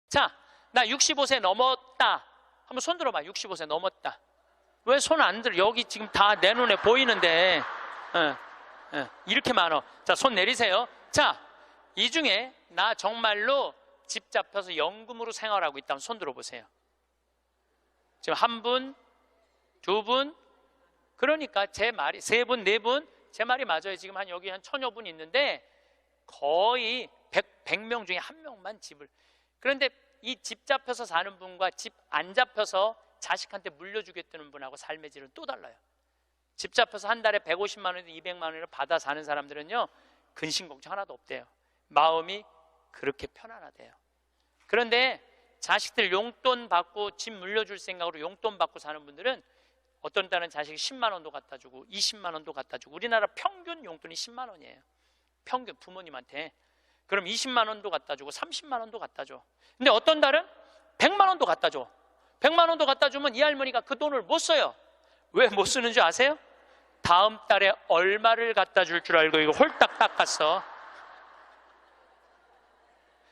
자, 나 65세 넘었다. 한번 손 들어봐. 65세 넘었다. 왜 손 안 들어? 여기 지금 다 내 눈에 보이는데 이렇게 많어. 자, 손 내리세요. 자, 이 중에 나 정말로 집 잡혀서 연금으로 생활하고 있다면 손 들어보세요. 지금 한 분, 두 분, 그러니까 제 말이 세 분, 네 분, 제 말이 맞아요. 지금 여기 한 1000여 분 있는데 거의 100명 중에 한 명만 집을. 그런데 이 집 잡혀서 사는 분과 집 안 잡혀서 자식한테 물려주겠다는 분하고 삶의 질은 또 달라요. 집 잡혀서 한 달에 150만 원에서 200만 원을 받아 사는 사람들은요, 근심 걱정 하나도 없대요. 마음이 그렇게 편안하대요. 그런데 자식들 용돈 받고 집 물려줄 생각으로 용돈 받고 사는 분들은 어떤 딸은 자식이 10만 원도 갖다 주고 20만 원도 갖다 주고. 우리나라 평균 용돈이 10만 원이에요. 평균 부모님한테. 그럼 20만 원도 갖다 주고 30만 원도 갖다 줘. 근데 어떤 달은 100만 원도 갖다 줘. 100만 원도 갖다 주면 이 할머니가 그 돈을 못 써요. 왜 못 쓰는 줄 아세요? 다음 달에 얼마를 갖다 줄 줄 알고 이거 홀딱 닦았어.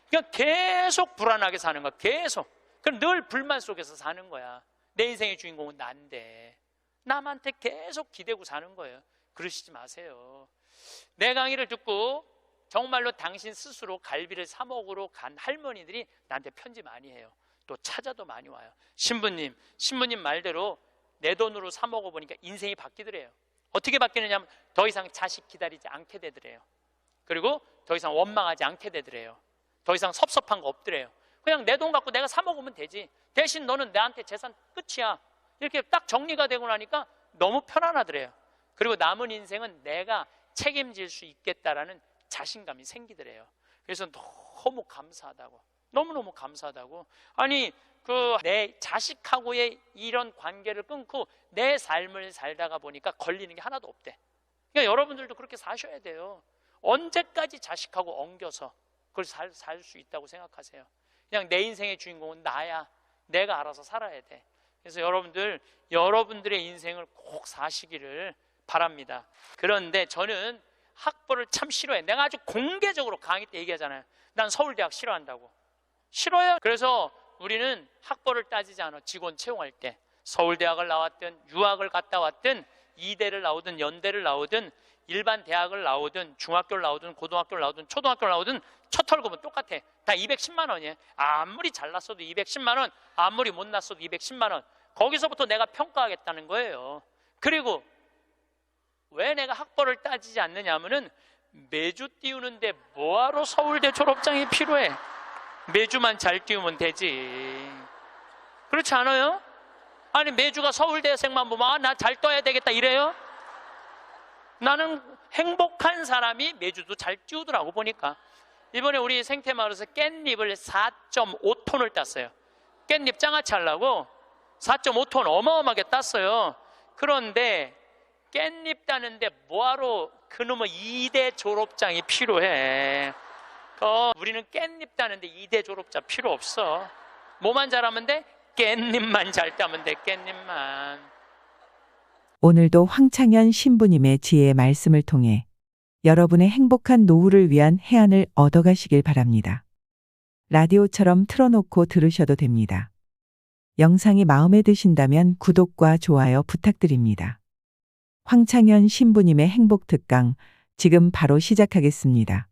그냥 계속 불안하게 사는 거야. 계속. 그럼 늘 불만 속에서 사는 거야. 내 인생의 주인공은 난데 남한테 계속 기대고 사는 거예요. 그러시지 마세요. 내 강의를 듣고 정말로 당신 스스로 갈비를 사 먹으러 간 할머니들이 나한테 편지 많이 해요. 또 찾아도 많이 와요. 신부님 말대로 내 돈으로 사 먹어보니까 인생이 바뀌더래요. 어떻게 바뀌느냐면 더 이상 자식 기다리지 않게 되더래요. 그리고 더 이상 원망하지 않게 되더래요. 더 이상 섭섭한 거 없더래요. 그냥 내 돈 갖고 내가 사 먹으면 되지. 대신 너는 나한테 재산 끝이야. 이렇게 딱 정리가 되고 나니까 너무 편안하더래요. 그리고 남은 인생은 내가 책임질 수 있겠다라는 자신감이 생기더래요. 그래서 너무 감사하다고. 너무너무 감사하다고. 아니 내 자식하고의 이런 관계를 끊고 내 삶을 살다가 보니까 걸리는 게 하나도 없대. 그러니까 여러분들도 그렇게 사셔야 돼요. 언제까지 자식하고 엉겨서 그걸 살 수 있다고 생각하세요? 그냥 내 인생의 주인공은 나야. 내가 알아서 살아야 돼. 그래서 여러분들의 인생을 꼭 사시기를 바랍니다. 그런데 저는 학벌을 참 싫어해. 내가 아주 공개적으로 강의 때 얘기하잖아요. 난 서울대학 싫어한다고. 싫어요. 그래서 우리는 학벌을 따지지 않아. 직원 채용할 때 서울대학을 나왔든 유학을 갔다 왔든 이대를 나오든 연대를 나오든 일반 대학을 나오든 중학교를 나오든 고등학교를 나오든 초등학교를 나오든 첫 월급은 똑같아. 다 210만 원이에요. 아무리 잘났어도 210만 원, 아무리 못났어도 210만 원. 거기서부터 내가 평가하겠다는 거예요. 그리고 왜 내가 학벌을 따지지 않느냐면은 매주 띄우는데 뭐하러 서울대 졸업장이 필요해? 매주만 잘 띄우면 되지. 그렇지 않아요? 아니 매주가 서울대생만 보면 나 잘 떠야 되겠다 이래요? 나는 행복한 사람이 매주도 잘 띄우더라고 보니까. 이번에 우리 생태마을에서 깻잎을 4.5톤을 땄어요. 깻잎 장아찌 하려고 4.5톤 어마어마하게 땄어요. 그런데 깻잎 따는데 뭐하러 그놈의 2대 졸업장이 필요해? 우리는 깻잎 따는데 2대 졸업자 필요 없어. 뭐만 잘하면 돼? 깻잎만 잘 따면 돼. 깻잎만. 오늘도 황창현 신부님의 지혜의 말씀을 통해 여러분의 행복한 노후를 위한 해안을 얻어가시길 바랍니다. 라디오처럼 틀어놓고 들으셔도 됩니다. 영상이 마음에 드신다면 구독과 좋아요 부탁드립니다. 황창현 신부님의 행복특강 지금 바로 시작하겠습니다.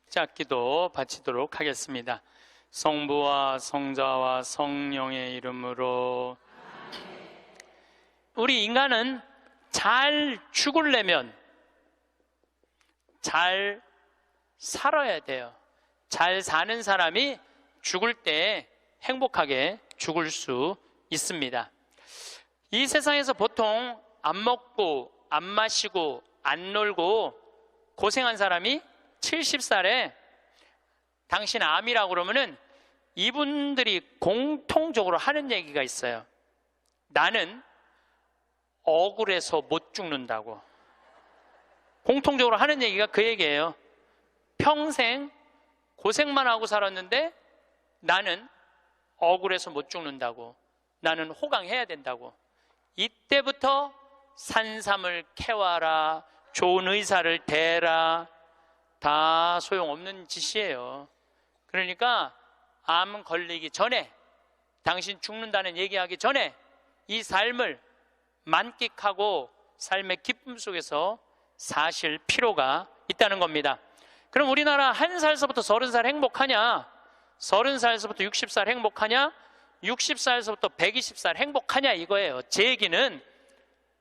자, 기도 바치도록 하겠습니다. 성부와 성자와 성령의 이름으로. 우리 인간은 잘 죽으려면 잘 살아야 돼요. 잘 사는 사람이 죽을 때 행복하게 죽을 수 있습니다. 이 세상에서 보통 안 먹고 안 마시고 안 놀고 고생한 사람이 70살에 당신 암이라고 그러면은 이분들이 공통적으로 하는 얘기가 있어요. 나는 억울해서 못 죽는다고. 공통적으로 하는 얘기가 그 얘기예요. 평생 고생만 하고 살았는데 나는 억울해서 못 죽는다고. 나는 호강해야 된다고. 이때부터 산삼을 캐와라, 좋은 의사를 대라, 다 소용없는 짓이에요. 그러니까 암 걸리기 전에, 당신 죽는다는 얘기하기 전에 이 삶을 만끽하고 삶의 기쁨 속에서 사실 필요가 있다는 겁니다. 그럼 우리나라 1살서부터 30살 행복하냐? 30살서부터 60살 행복하냐? 60살서부터 120살 행복하냐 이거예요. 제 얘기는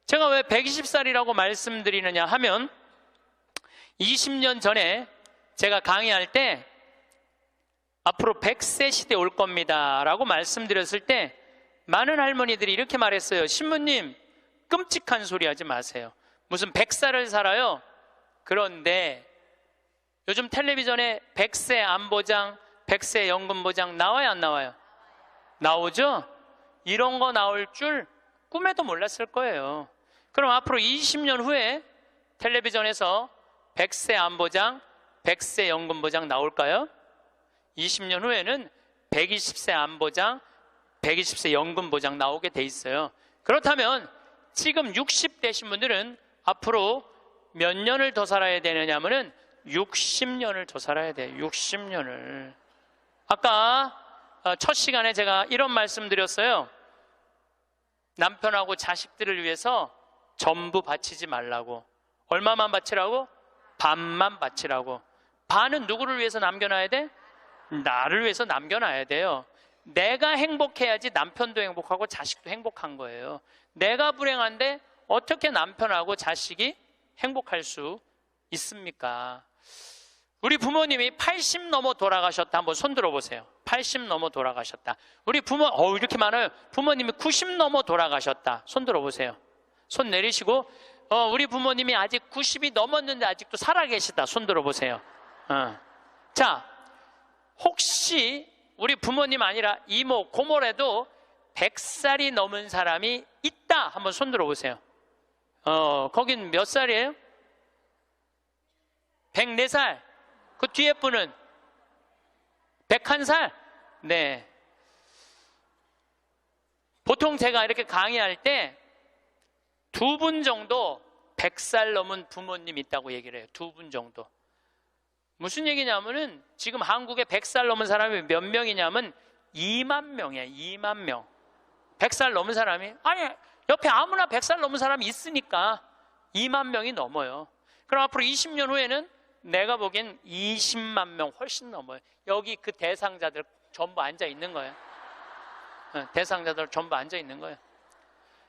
제가 왜 120살이라고 말씀드리느냐 하면 20년 전에 제가 강의할 때 앞으로 100세 시대 올 겁니다 라고 말씀드렸을 때 많은 할머니들이 이렇게 말했어요. 신부님, 끔찍한 소리 하지 마세요. 무슨 100살을 살아요? 그런데 요즘 텔레비전에 100세 안보장, 100세 연금보장 나와요, 안 나와요? 나오죠? 이런 거 나올 줄 꿈에도 몰랐을 거예요. 그럼 앞으로 20년 후에 텔레비전에서 100세 안보장, 100세 연금보장 나올까요? 20년 후에는 120세 안보장, 120세 연금보장 나오게 돼 있어요. 그렇다면 지금 60 되신 분들은 앞으로 몇 년을 더 살아야 되느냐면은 60년을 더 살아야 돼요. 60년을. 아까 첫 시간에 제가 이런 말씀 드렸어요. 남편하고 자식들을 위해서 전부 바치지 말라고. 얼마만 바치라고? 반만 바치라고. 반은 누구를 위해서 남겨놔야 돼? 나를 위해서 남겨놔야 돼요. 내가 행복해야지 남편도 행복하고 자식도 행복한 거예요. 내가 불행한데 어떻게 남편하고 자식이 행복할 수 있습니까? 우리 부모님이 80 넘어 돌아가셨다. 한번 손 들어보세요. 80 넘어 돌아가셨다. 우리 부모, 이렇게 많아요. 부모님이 90 넘어 돌아가셨다. 손 들어보세요. 손 내리시고, 우리 부모님이 아직 90이 넘었는데 아직도 살아계시다. 손 들어보세요. 자, 혹시 우리 부모님 아니라 이모, 고모라도 100살이 넘은 사람이 있다. 한번 손 들어보세요. 거긴 몇 살이에요? 104살. 그 뒤에 분은 101살? 네. 보통 제가 이렇게 강의할 때 2분 정도 100살 넘은 부모님 있다고 얘기를 해요. 2분 정도. 무슨 얘기냐면은 지금 한국에 100살 넘은 사람이 몇 명이냐면 2만 명이에요. 2만 명. 100살 넘은 사람이, 아니, 옆에 아무나 100살 넘은 사람이 있으니까 2만 명이 넘어요. 그럼 앞으로 20년 후에는 내가 보기엔 20만 명 훨씬 넘어요. 여기 그 대상자들 전부 앉아 있는 거예요. 대상자들 전부 앉아 있는 거예요.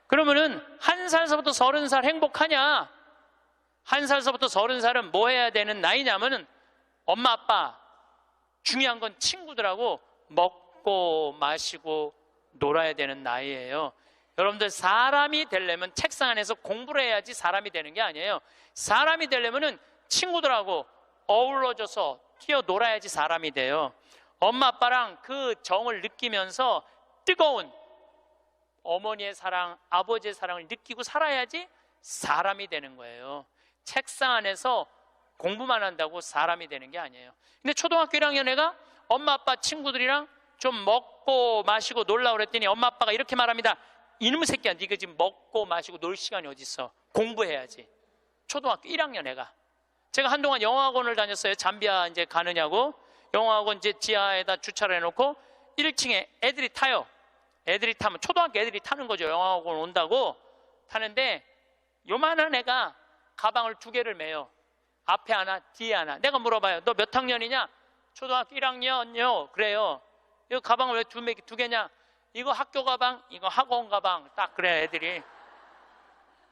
그러면은 1살서부터 30살 행복하냐? 1살서부터 30살은 뭐 해야 되는 나이냐면은 엄마 아빠, 중요한 건 친구들하고 먹고 마시고 놀아야 되는 나이예요. 여러분들, 사람이 되려면 책상 안에서 공부를 해야지 사람이 되는 게 아니에요. 사람이 되려면은 친구들하고 어우러져서 뛰어놀아야지 사람이 돼요. 엄마 아빠랑 그 정을 느끼면서 뜨거운 어머니의 사랑, 아버지의 사랑을 느끼고 살아야지 사람이 되는 거예요. 책상 안에서 공부만 한다고 사람이 되는 게 아니에요. 근데 초등학교 1학년 애가 엄마 아빠 친구들이랑 좀 먹고 마시고 놀라고 그랬더니 엄마 아빠가 이렇게 말합니다. 이놈 새끼야, 네가 지금 먹고 마시고 놀 시간이 어디 있어? 공부해야지. 초등학교 1학년 애가. 제가 한동안 영어학원을 다녔어요. 잠비아 이제 가느냐고. 영어학원 이제 지하에다 주차를 해놓고 1층에 애들이 타요. 애들이 타면 초등학교 애들이 타는 거죠. 영어학원 온다고 타는데 요만한 애가 가방을 2개를 메요. 앞에 하나, 뒤에 하나. 내가 물어봐요. 너 몇 학년이냐? 초등학교 1학년요. 그래요. 이거 가방을 왜 2개냐? 이거 학교 가방, 이거 학원 가방. 딱 그래, 애들이.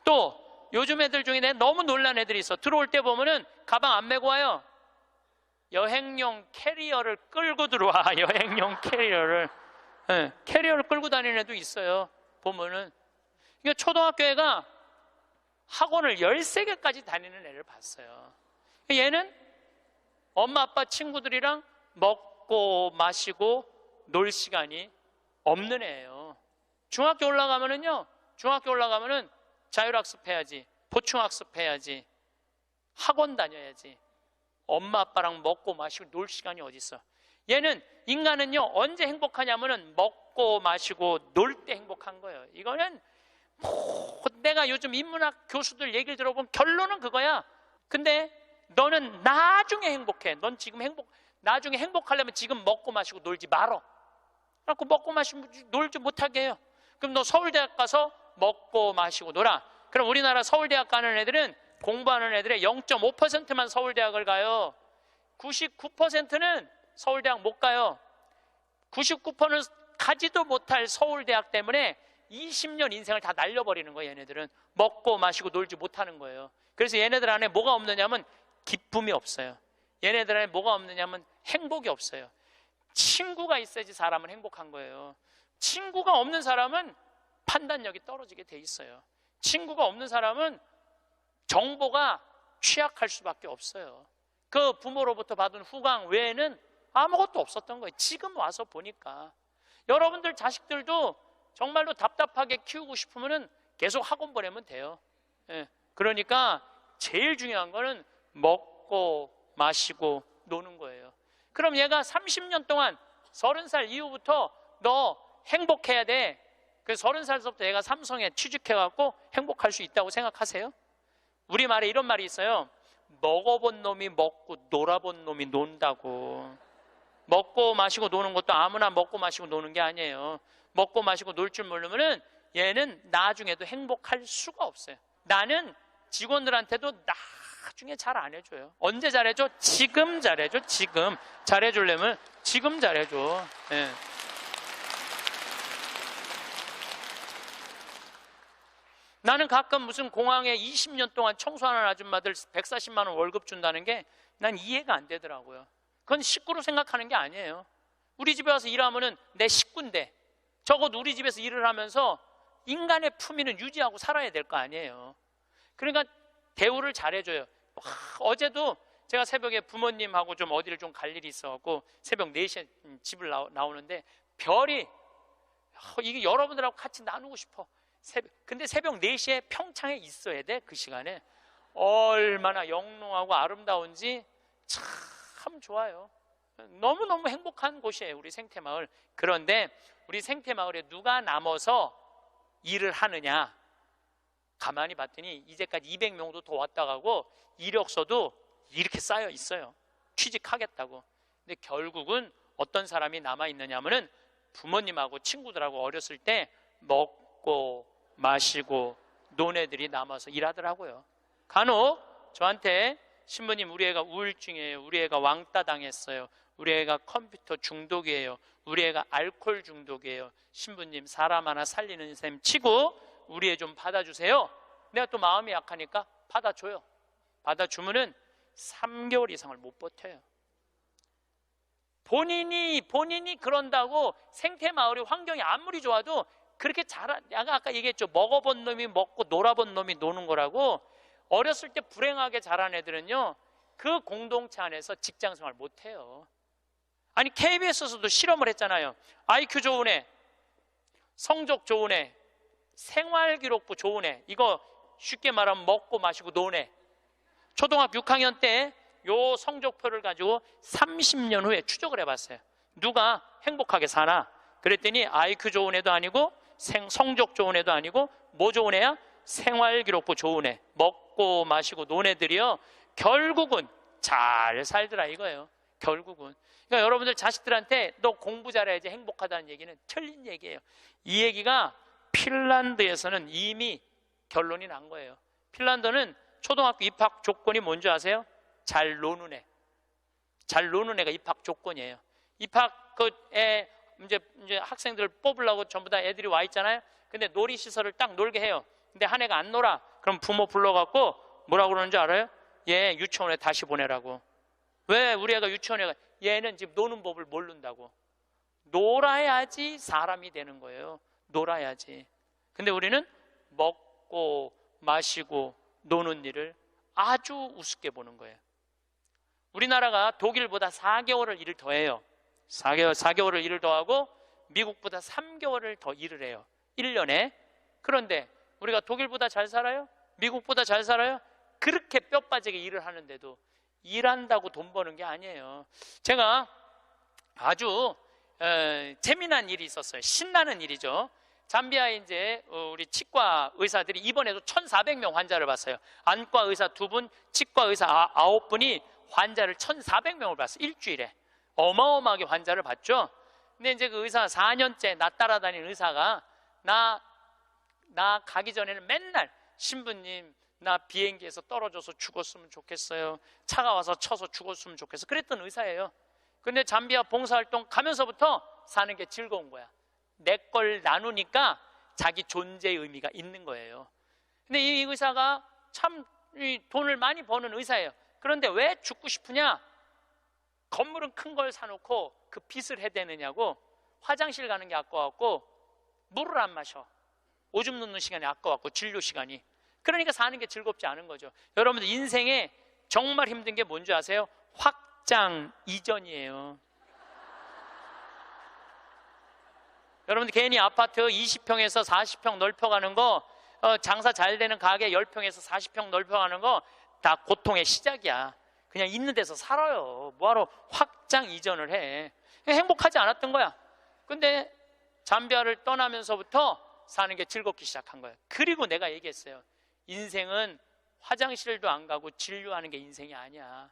또 요즘 애들 중에 내가 너무 놀란 애들이 있어. 들어올 때 보면은 가방 안 메고 와요. 여행용 캐리어를 끌고 들어와. 여행용 캐리어를. 네, 캐리어를 끌고 다니는 애도 있어요. 보면은. 이게 초등학교 애가 학원을 13개까지 다니는 애를 봤어요. 얘는 엄마 아빠 친구들이랑 먹고 마시고 놀 시간이 없는 애예요. 중학교 올라가면은요, 중학교 올라가면은 자율학습 해야지, 보충학습 해야지, 학원 다녀야지. 엄마 아빠랑 먹고 마시고 놀 시간이 어디 있어? 얘는, 인간은요 언제 행복하냐면은 먹고 마시고 놀 때 행복한 거예요. 이거는 내가 요즘 인문학 교수들 얘기를 들어보면 결론은 그거야. 근데 너는 나중에 행복해. 넌 지금 나중에 행복하려면 지금 먹고 마시고 놀지 말어. 그래갖고 먹고 마시고 놀지 못하게 해요. 그럼 너 서울대학 가서 먹고 마시고 놀아. 그럼 우리나라 서울대학 가는 애들은 공부하는 애들의 0.5%만 서울대학을 가요. 99%는 서울대학 못 가요. 99%는 가지도 못할 서울대학 때문에 20년 인생을 다 날려버리는 거예요. 얘네들은 먹고 마시고 놀지 못하는 거예요. 그래서 얘네들 안에 뭐가 없느냐면 기쁨이 없어요. 얘네들 안에 뭐가 없느냐면 행복이 없어요. 친구가 있어야지 사람은 행복한 거예요. 친구가 없는 사람은 판단력이 떨어지게 돼 있어요. 친구가 없는 사람은 정보가 취약할 수밖에 없어요. 그 부모로부터 받은 후광 외에는 아무것도 없었던 거예요. 지금 와서 보니까 여러분들 자식들도 정말로 답답하게 키우고 싶으면 계속 학원 보내면 돼요. 예. 그러니까 제일 중요한 거는 먹고 마시고 노는 거예요. 그럼 얘가 30년 동안 30살 이후부터 너 행복해야 돼. 그래서 30살부터 얘가 삼성에 취직해갖고 행복할 수 있다고 생각하세요? 우리말에 이런 말이 있어요. 먹어본 놈이 먹고 놀아본 놈이 논다고. 먹고 마시고 노는 것도 아무나 먹고 마시고 노는 게 아니에요. 먹고 마시고 놀 줄 모르면은 얘는 나중에도 행복할 수가 없어요. 나는 직원들한테도 나중에 잘 안 해줘요. 언제 잘해줘? 지금 잘해줘. 지금 잘해주려면 지금 잘해줘. 예. 나는 가끔 무슨 공항에 20년 동안 청소하는 아줌마들 140만 원 월급 준다는 게 난 이해가 안 되더라고요. 그건 식구로 생각하는 게 아니에요. 우리 집에 와서 일하면은 내 식구인데 적어도 우리 집에서 일을 하면서 인간의 품위는 유지하고 살아야 될 거 아니에요. 그러니까 대우를 잘해줘요. 어제도 제가 새벽에 부모님하고 좀 어디를 좀 갈 일이 있어갖고 새벽 4시에 집을 나오는데 별이 이게 여러분들하고 같이 나누고 싶어. 근데 새벽 4시에 평창에 있어야 돼. 그 시간에 얼마나 영롱하고 아름다운지 참 좋아요. 너무너무 행복한 곳이에요, 우리 생태마을. 그런데 우리 생태마을에 누가 남아서 일을 하느냐, 가만히 봤더니 이제까지 200명도 더 왔다 가고 이력서도 이렇게 쌓여 있어요. 취직하겠다고. 근데 결국은 어떤 사람이 남아있느냐 하면은 부모님하고 친구들하고 어렸을 때 먹고 마시고 논 애들이 남아서 일하더라고요. 간혹 저한테 신부님 우리 애가 우울증이에요. 우리 애가 왕따 당했어요. 우리 애가 컴퓨터 중독이에요. 우리 애가 알코올 중독이에요. 신부님 사람 하나 살리는 셈 치고 우리 애 좀 받아주세요. 내가 또 마음이 약하니까 받아줘요. 받아주면은 3개월 이상을 못 버텨요. 본인이 그런다고 생태마을의 환경이 아무리 좋아도 그렇게 내가 아까 얘기했죠. 먹어본 놈이 먹고 놀아본 놈이 노는 거라고. 어렸을 때 불행하게 자란 애들은요 그 공동체 안에서 직장생활 못해요. 아니 KBS에서도 실험을 했잖아요. IQ 좋은 애, 성적 좋은 애, 생활기록부 좋은 애, 이거 쉽게 말하면 먹고 마시고 노는 애. 초등학교 6학년 때 요 성적표를 가지고 30년 후에 추적을 해봤어요. 누가 행복하게 사나? 그랬더니 IQ 좋은 애도 아니고 성적 좋은 애도 아니고 뭐 좋은 애야? 생활기록부 좋은 애, 먹고 마시고 노는 애들이요 결국은 잘 살더라 이거예요. 결국은. 그러니까 여러분들 자식들한테 너 공부 잘해야지 행복하다는 얘기는 틀린 얘기예요. 이 얘기가 핀란드에서는 이미 결론이 난 거예요. 핀란드는 초등학교 입학 조건이 뭔지 아세요? 잘 노는 애. 잘 노는 애가 입학 조건이에요. 입학 이제 학생들 뽑으려고 전부 다 애들이 와 있잖아요. 근데 놀이시설을 딱 놀게 해요. 근데 한 애가 안 놀아. 그럼 부모 불러갖고 뭐라고 그러는지 알아요? 얘 유치원에 다시 보내라고. 왜 우리 애가 유치원에 가? 얘는 지금 노는 법을 모른다고. 놀아야지 사람이 되는 거예요. 놀아야지. 근데 우리는 먹고 마시고 노는 일을 아주 우습게 보는 거예요. 우리나라가 독일보다 4개월을 일을 더 해요. 4개월을 일을 더 하고 미국보다 3개월을 더 일을 해요. 1년에. 그런데 우리가 독일보다 잘 살아요? 미국보다 잘 살아요? 그렇게 뼈 빠지게 일을 하는데도 일한다고 돈 버는 게 아니에요. 제가 아주 재미난 일이 있었어요. 신나는 일이죠. 잠비아에 이제 우리 치과 의사들이 이번에도 1,400명 환자를 봤어요. 안과 의사 2분, 치과 의사 9분이 환자를 1,400명을 봤어요. 일주일에. 어마어마하게 환자를 봤죠. 근데 이제 그 의사 4년째 나 따라다니는 의사가 나 가기 전에는 맨날 신부님 나 비행기에서 떨어져서 죽었으면 좋겠어요. 차가 와서 쳐서 죽었으면 좋겠어. 그랬던 의사예요. 근데 잠비아 봉사활동 가면서부터 사는 게 즐거운 거야. 내 걸 나누니까 자기 존재의 의미가 있는 거예요. 근데 이 의사가 참 돈을 많이 버는 의사예요. 그런데 왜 죽고 싶으냐? 건물은 큰 걸 사놓고 그 빚을 해대느냐고. 화장실 가는 게 아까웠고 물을 안 마셔. 오줌 누는 시간이 아까웠고 진료 시간이. 그러니까 사는 게 즐겁지 않은 거죠. 여러분들 인생에 정말 힘든 게 뭔지 아세요? 확장 이전이에요. 여러분들 괜히 아파트 20평에서 40평 넓혀가는 거, 장사 잘 되는 가게 10평에서 40평 넓혀가는 거 다 고통의 시작이야. 그냥 있는 데서 살아요. 뭐하러 확장 이전을 해. 행복하지 않았던 거야. 근데 잠비아를 떠나면서부터 사는 게 즐겁기 시작한 거예요. 그리고 내가 얘기했어요. 인생은 화장실도 안 가고 진료하는 게 인생이 아니야.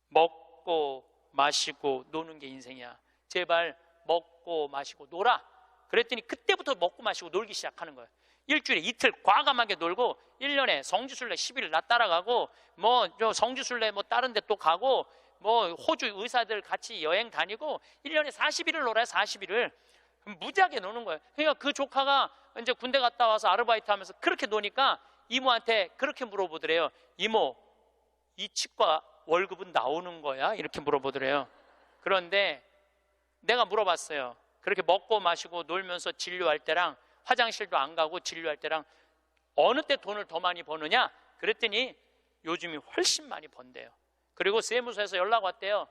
먹고 마시고 노는 게 인생이야. 제발 먹고 마시고 놀아. 그랬더니 그때부터 먹고 마시고 놀기 시작하는 거예요. 일주일에 이틀 과감하게 놀고 1년에 성지순례 10일 나 따라가고 뭐 성지순례 뭐 다른 데 또 가고 뭐 호주 의사들 같이 여행 다니고 1년에 40일을 놀아요. 40일을 무지하게 노는 거예요. 그러니까 그 조카가 이제 군대 갔다 와서 아르바이트 하면서 그렇게 노니까 이모한테 그렇게 물어보더래요. 이모, 이 치과 월급은 나오는 거야? 이렇게 물어보더래요. 그런데 내가 물어봤어요. 그렇게 먹고 마시고 놀면서 진료할 때랑 화장실도 안 가고 진료할 때랑 어느 때 돈을 더 많이 버느냐? 그랬더니 요즘이 훨씬 많이 번대요. 그리고 세무서에서 연락 왔대요.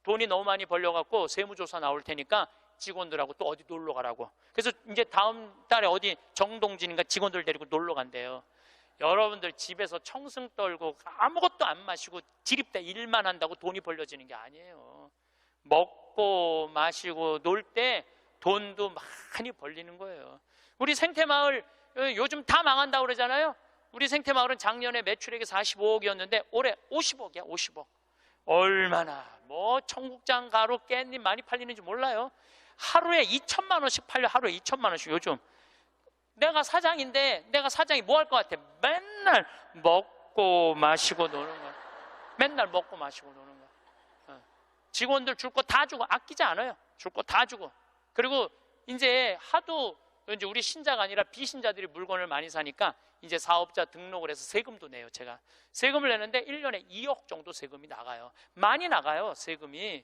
돈이 너무 많이 벌려갖고 세무조사 나올 테니까 직원들하고 또 어디 놀러 가라고. 그래서 이제 다음 달에 어디 정동진인가 직원들 데리고 놀러 간대요. 여러분들 집에서 청승 떨고 아무것도 안 마시고 지립대 일만 한다고 돈이 벌려지는 게 아니에요. 먹고 마시고 놀 때 돈도 많이 벌리는 거예요. 우리 생태마을 요즘 다 망한다고 그러잖아요. 우리 생태마을은 작년에 매출액이 45억이었는데 올해 50억이야. 50억. 얼마나 뭐 청국장, 가루, 깻잎 많이 팔리는지 몰라요. 하루에 2천만 원씩 팔려. 하루에 2천만 원씩. 요즘 내가 사장인데 내가 사장이 뭐 할 것 같아? 맨날 먹고 마시고 노는 거야. 맨날 먹고 마시고 노는 거야. 직원들 줄 거 다 주고 아끼지 않아요. 줄 거 다 주고. 그리고 이제 하도 이제 우리 신자가 아니라 비신자들이 물건을 많이 사니까 이제 사업자 등록을 해서 세금도 내요. 제가 세금을 내는데 1년에 2억 정도 세금이 나가요. 많이 나가요. 세금이.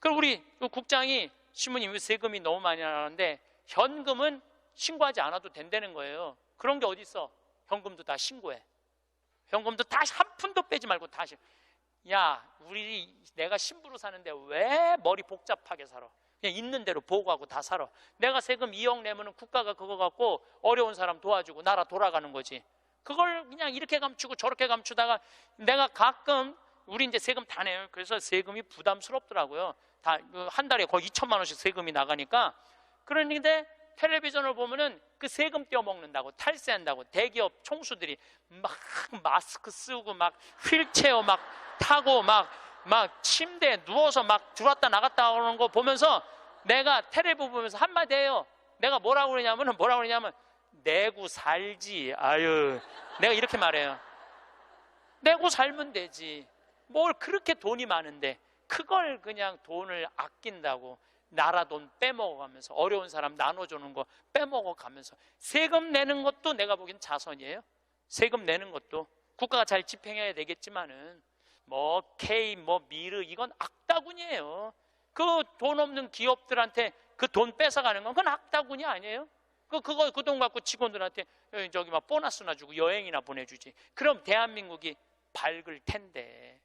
그럼 우리 국장이 신부님 왜 세금이 너무 많이 나가는데 현금은 신고하지 않아도 된다는 거예요. 그런 게 어디 있어? 현금도 다 신고해. 현금도 다 한 푼도 빼지 말고 다 신고. 야, 내가 신부로 사는데 왜 머리 복잡하게 살아? 그냥 있는 대로 보고하고 다 살아. 내가 세금 2억 내면은 국가가 그거 갖고 어려운 사람 도와주고 나라 돌아가는 거지. 그걸 그냥 이렇게 감추고 저렇게 감추다가 내가 가끔 우리 이제 세금 다 내요. 그래서 세금이 부담스럽더라고요. 다 한 달에 거의 2천만 원씩 세금이 나가니까. 그런데 텔레비전을 보면은 그 세금 떼어먹는다고 탈세한다고 대기업 총수들이 막 마스크 쓰고 막 휠체어 막 타고 막 침대에 누워서 막 들어왔다 나갔다 하는 거 보면서 내가 텔레비 보면서 한마디 해요. 내가 뭐라고 그러냐면 내고 살지. 아유, 내가 이렇게 말해요. 내고 살면 되지. 뭘 그렇게 돈이 많은데 그걸 그냥 돈을 아낀다고 나라 돈 빼먹어가면서 어려운 사람 나눠주는 거 빼먹어가면서 세금 내는 것도 내가 보기엔 자선이에요. 세금 내는 것도 국가가 잘 집행해야 되겠지만은 뭐 K 뭐 미르 이건 악다군이에요. 그 돈 없는 기업들한테 그 돈 뺏어가는 건 그건 악다군이 아니에요. 그 돈 갖고 직원들한테 저기 막 보너스나 주고 여행이나 보내주지. 그럼 대한민국이 밝을 텐데.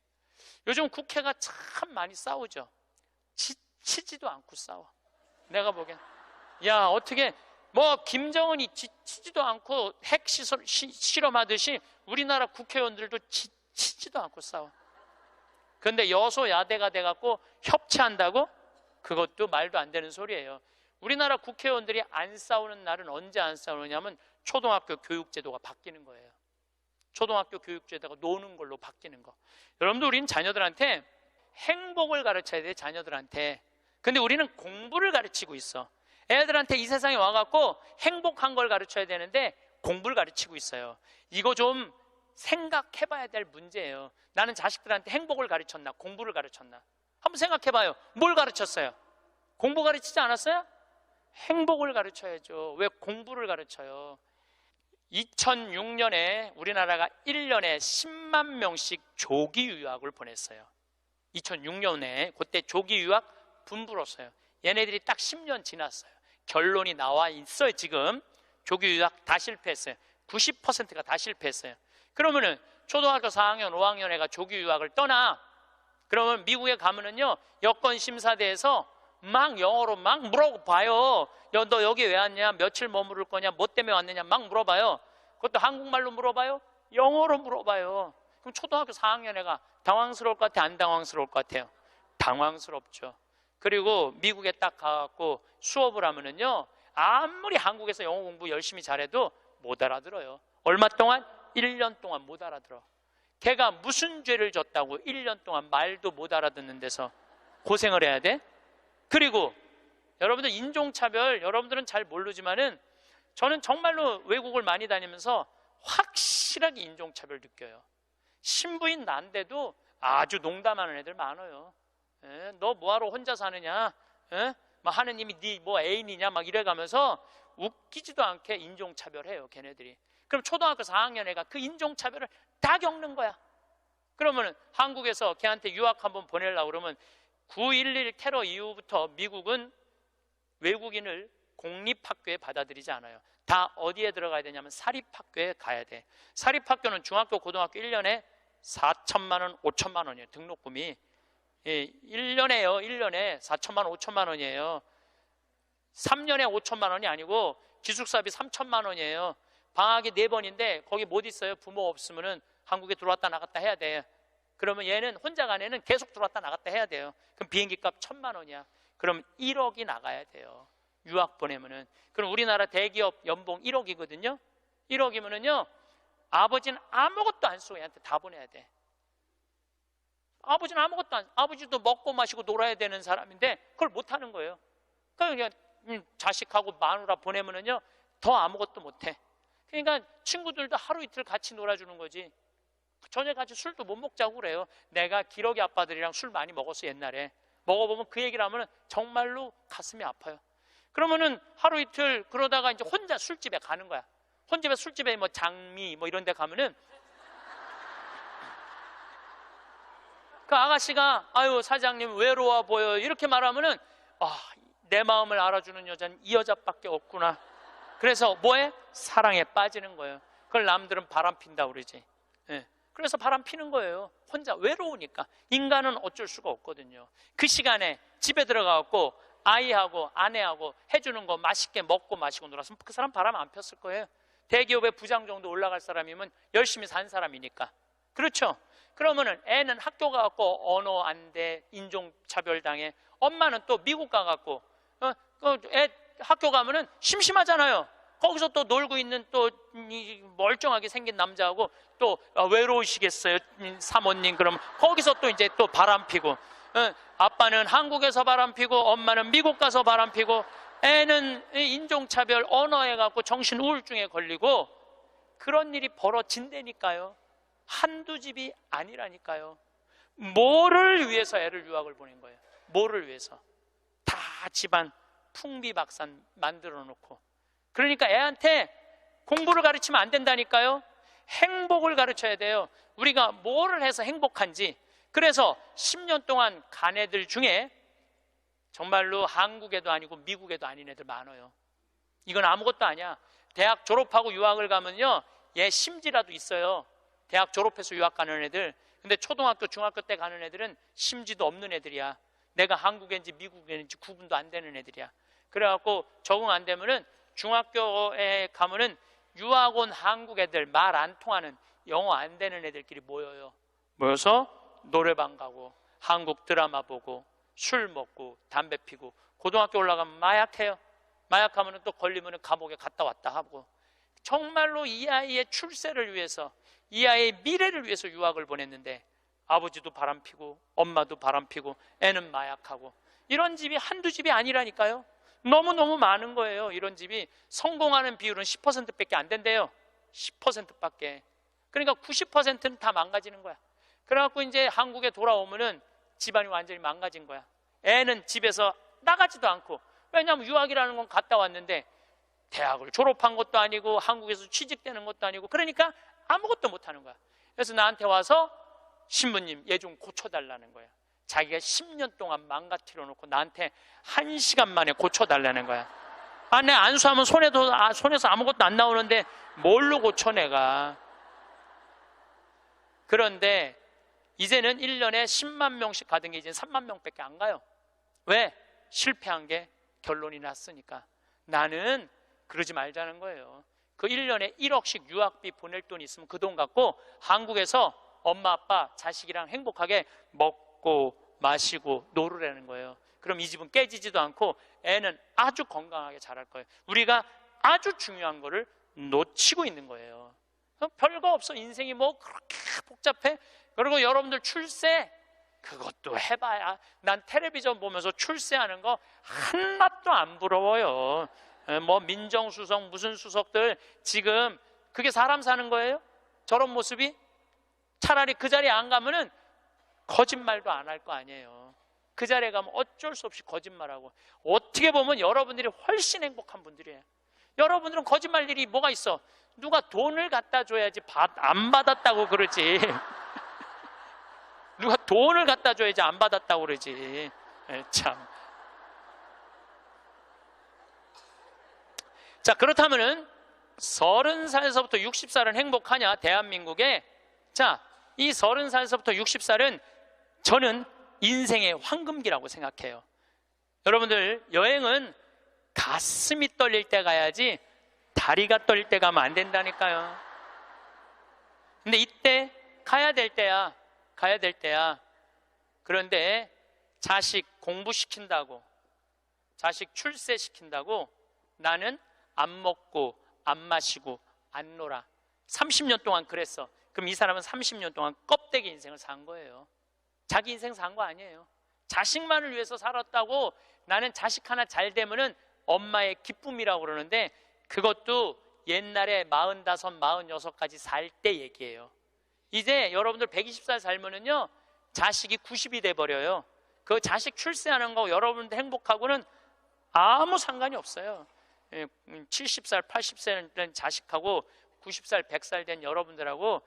요즘 국회가 참 많이 싸우죠. 지치지도 않고 싸워. 내가 보기엔 야 어떻게 뭐 김정은이 지치지도 않고 핵 실험하듯이 우리나라 국회의원들도 지치지도 않고 싸워. 그런데 여소야대가 돼갖고 협치한다고? 그것도 말도 안 되는 소리예요. 우리나라 국회의원들이 안 싸우는 날은 언제 안 싸우느냐면 초등학교 교육제도가 바뀌는 거예요. 초등학교 교육제도가 노는 걸로 바뀌는 거. 여러분들 우린 자녀들한테 행복을 가르쳐야 돼, 자녀들한테. 근데 우리는 공부를 가르치고 있어. 애들한테 이 세상에 와갖고 행복한 걸 가르쳐야 되는데 공부를 가르치고 있어요. 이거 좀 생각해봐야 될 문제예요. 나는 자식들한테 행복을 가르쳤나, 공부를 가르쳤나? 한번 생각해봐요. 뭘 가르쳤어요? 공부 가르치지 않았어요? 행복을 가르쳐야죠. 왜 공부를 가르쳐요? 2006년에 우리나라가 1년에 10만 명씩 조기 유학을 보냈어요. 2006년에 그때 조기 유학 분불었어요. 얘네들이 딱 10년 지났어요. 결론이 나와 있어요. 지금 조기 유학 다 실패했어요. 90%가 다 실패했어요. 그러면은 초등학교 4학년, 5학년 애가 조기 유학을 떠나. 그러면 미국에 가면은요, 여권 심사대에서 막 영어로 막 물어봐요. 너 여기 왜 왔냐? 며칠 머무를 거냐? 뭐 때문에 왔느냐? 막 물어봐요. 그것도 한국말로 물어봐요? 영어로 물어봐요. 그럼 초등학교 4학년 애가 당황스러울 것 같아요? 안 당황스러울 것 같아요? 당황스럽죠. 그리고 미국에 딱 가갖고 수업을 하면은요, 아무리 한국에서 영어 공부 열심히 잘해도 못 알아들어요. 얼마 동안? 1년 동안 못 알아들어. 걔가 무슨 죄를 졌다고 1년 동안 말도 못 알아듣는 데서 고생을 해야 돼? 그리고 여러분들 인종차별, 여러분들은 잘 모르지만은 저는 정말로 외국을 많이 다니면서 확실하게 인종차별 느껴요. 신부인 난데도 아주 농담하는 애들 많아요. 너 뭐하러 혼자 사느냐? 막 하느님이 네 뭐 애인이냐? 막 이래가면서 웃기지도 않게 인종차별해요, 걔네들이. 그럼 초등학교 4학년 애가 그 인종차별을 다 겪는 거야. 그러면 한국에서 걔한테 유학 한번 보내려고 그러면 9.11 테러 이후부터 미국은 외국인을 공립학교에 받아들이지 않아요. 다 어디에 들어가야 되냐면 사립학교에 가야 돼. 사립학교는 중학교, 고등학교 1년에 4천만 원, 5천만 원이에요. 등록금이. 1년에요. 1년에 4천만 원, 5천만 원이에요. 3년에 5천만 원이 아니고 기숙사비 3천만 원이에요. 방학이 4번인데 거기 못 있어요. 부모 없으면은 한국에 들어왔다 나갔다 해야 돼. 그러면 얘는 혼자 간 애는 계속 들어왔다 나갔다 해야 돼요. 그럼 비행기 값 1,000만 원이야. 그럼 1억이 나가야 돼요. 유학 보내면은. 그럼 우리나라 대기업 연봉 1억이거든요. 1억이면은요, 아버지는 아무것도 안 쓰고 얘한테 다 보내야 돼. 아버지는 아무것도 안, 아버지도 먹고 마시고 놀아야 되는 사람인데 그걸 못 하는 거예요. 그러니까 자식하고 마누라 보내면은요, 더 아무것도 못 해. 그러니까 친구들도 하루 이틀 같이 놀아주는 거지. 저녁 같이 술도 못 먹자고 그래요. 내가 기러기 아빠들이랑 술 많이 먹었어, 옛날에. 먹어보면 그 얘기를 하면 정말로 가슴이 아파요. 그러면은 하루 이틀 그러다가 이제 혼자 술집에 가는 거야. 혼자 술집에 뭐 장미 뭐 이런 데 가면은 그 아가씨가 아유 사장님 외로워 보여 이렇게 말하면은 내 마음을 알아주는 여자는 이 여자밖에 없구나. 그래서 뭐해? 사랑에 빠지는 거예요. 그걸 남들은 바람 핀다고 그러지. 그래서 바람 피는 거예요. 혼자 외로우니까. 인간은 어쩔 수가 없거든요. 그 시간에 집에 들어가고 아이하고 아내하고 해주는 거 맛있게 먹고 마시고 놀았으면 그 사람 바람 안 폈을 거예요. 대기업의 부장 정도 올라갈 사람이면 열심히 산 사람이니까. 그렇죠? 그러면은 애는 학교 가갖고 언어 안 돼, 인종차별 당해. 엄마는 또 미국 가갖고 애 학교 가면은 심심하잖아요. 거기서 또 놀고 있는 또 멀쩡하게 생긴 남자하고 또 외로우시겠어요, 사모님. 그럼 거기서 또 이제 또 바람 피고, 아빠는 한국에서 바람 피고 엄마는 미국 가서 바람 피고 애는 인종차별 언어에 갖고 정신 우울증에 걸리고 그런 일이 벌어진다니까요. 한두 집이 아니라니까요. 뭐를 위해서 애를 유학을 보낸 거예요? 뭐를 위해서? 다 집안 풍비박산 만들어 놓고. 그러니까 애한테 공부를 가르치면 안 된다니까요. 행복을 가르쳐야 돼요. 우리가 뭐를 해서 행복한지. 그래서 10년 동안 간 애들 중에 정말로 한국에도 아니고 미국에도 아닌 애들 많아요. 이건 아무것도 아니야. 대학 졸업하고 유학을 가면요, 얘 심지라도 있어요. 대학 졸업해서 유학 가는 애들. 근데 초등학교, 중학교 때 가는 애들은 심지도 없는 애들이야. 내가 한국인지 미국인지 구분도 안 되는 애들이야. 그래갖고 적응 안 되면은 중학교에 가면은 유학 온 한국 애들, 말 안 통하는 영어 안 되는 애들끼리 모여요. 모여서 노래방 가고 한국 드라마 보고 술 먹고 담배 피고, 고등학교 올라가면 마약해요. 마약하면 또 걸리면 감옥에 갔다 왔다 하고. 정말로 이 아이의 출세를 위해서, 이 아이의 미래를 위해서 유학을 보냈는데 아버지도 바람피고 엄마도 바람피고 애는 마약하고, 이런 집이 한두 집이 아니라니까요. 너무너무 많은 거예요. 이런 집이 성공하는 비율은 10%밖에 안 된대요. 10%밖에. 그러니까 90%는 다 망가지는 거야. 그래갖고 이제 한국에 돌아오면은 집안이 완전히 망가진 거야. 애는 집에서 나가지도 않고, 왜냐하면 유학이라는 건 갔다 왔는데 대학을 졸업한 것도 아니고 한국에서 취직되는 것도 아니고, 그러니까 아무것도 못하는 거야. 그래서 나한테 와서 신부님 얘 좀 고쳐달라는 거야. 자기가 10년 동안 망가뜨려 놓고 나한테 1시간 만에 고쳐달라는 거야. 아, 내 안수하면 손에서 아무것도 안 나오는데 뭘로 고쳐 내가. 그런데 이제는 1년에 10만 명씩 가던 게 이제 3만 명밖에 안 가요. 왜? 실패한 게 결론이 났으니까. 나는 그러지 말자는 거예요. 그 1년에 1억씩 유학비 보낼 돈이 있으면 그 돈 갖고 한국에서 엄마 아빠 자식이랑 행복하게 먹고 마시고 놀으라는 거예요. 그럼 이 집은 깨지지도 않고 애는 아주 건강하게 자랄 거예요. 우리가 아주 중요한 거를 놓치고 있는 거예요. 별거 없어. 인생이 뭐 그렇게 복잡해? 그리고 여러분들 출세, 그것도 해봐야, 난 텔레비전 보면서 출세하는 거 한낱도 안 부러워요. 뭐 민정수석 무슨 수석들 지금 그게 사람 사는 거예요? 저런 모습이? 차라리 그 자리에 안 가면은 거짓말도 안 할 거 아니에요. 그 자리에 가면 어쩔 수 없이 거짓말하고. 어떻게 보면 여러분들이 훨씬 행복한 분들이에요. 여러분들은 거짓말 일이 뭐가 있어? 누가 돈을 갖다 줘야지 안 받았다고 그러지. 누가 돈을 갖다 줘야지 안 받았다고 그러지. 참. 자, 그렇다면은 30살에서부터 60살은 행복하냐? 대한민국에. 자, 이 30살에서부터 60살은 저는 인생의 황금기라고 생각해요. 여러분들, 여행은 가슴이 떨릴 때 가야지 다리가 떨릴 때 가면 안 된다니까요. 근데 이때 가야 될 때야. 가야 될 때야. 그런데 자식 공부시킨다고, 자식 출세시킨다고 나는 안 먹고 안 마시고 안 놀아. 30년 동안 그랬어. 그럼 이 사람은 30년 동안 껍데기 인생을 산 거예요. 자기 인생 산 거 아니에요. 자식만을 위해서 살았다고. 나는 자식 하나 잘 되면은 엄마의 기쁨이라고 그러는데, 그것도 옛날에 45, 46까지 살 때 얘기예요. 이제 여러분들 120살 살면은요, 자식이 90이 돼버려요. 그 자식 출세하는 거 여러분들 행복하고는 아무 상관이 없어요. 70살, 80살 된 자식하고 90살, 100살 된 여러분들하고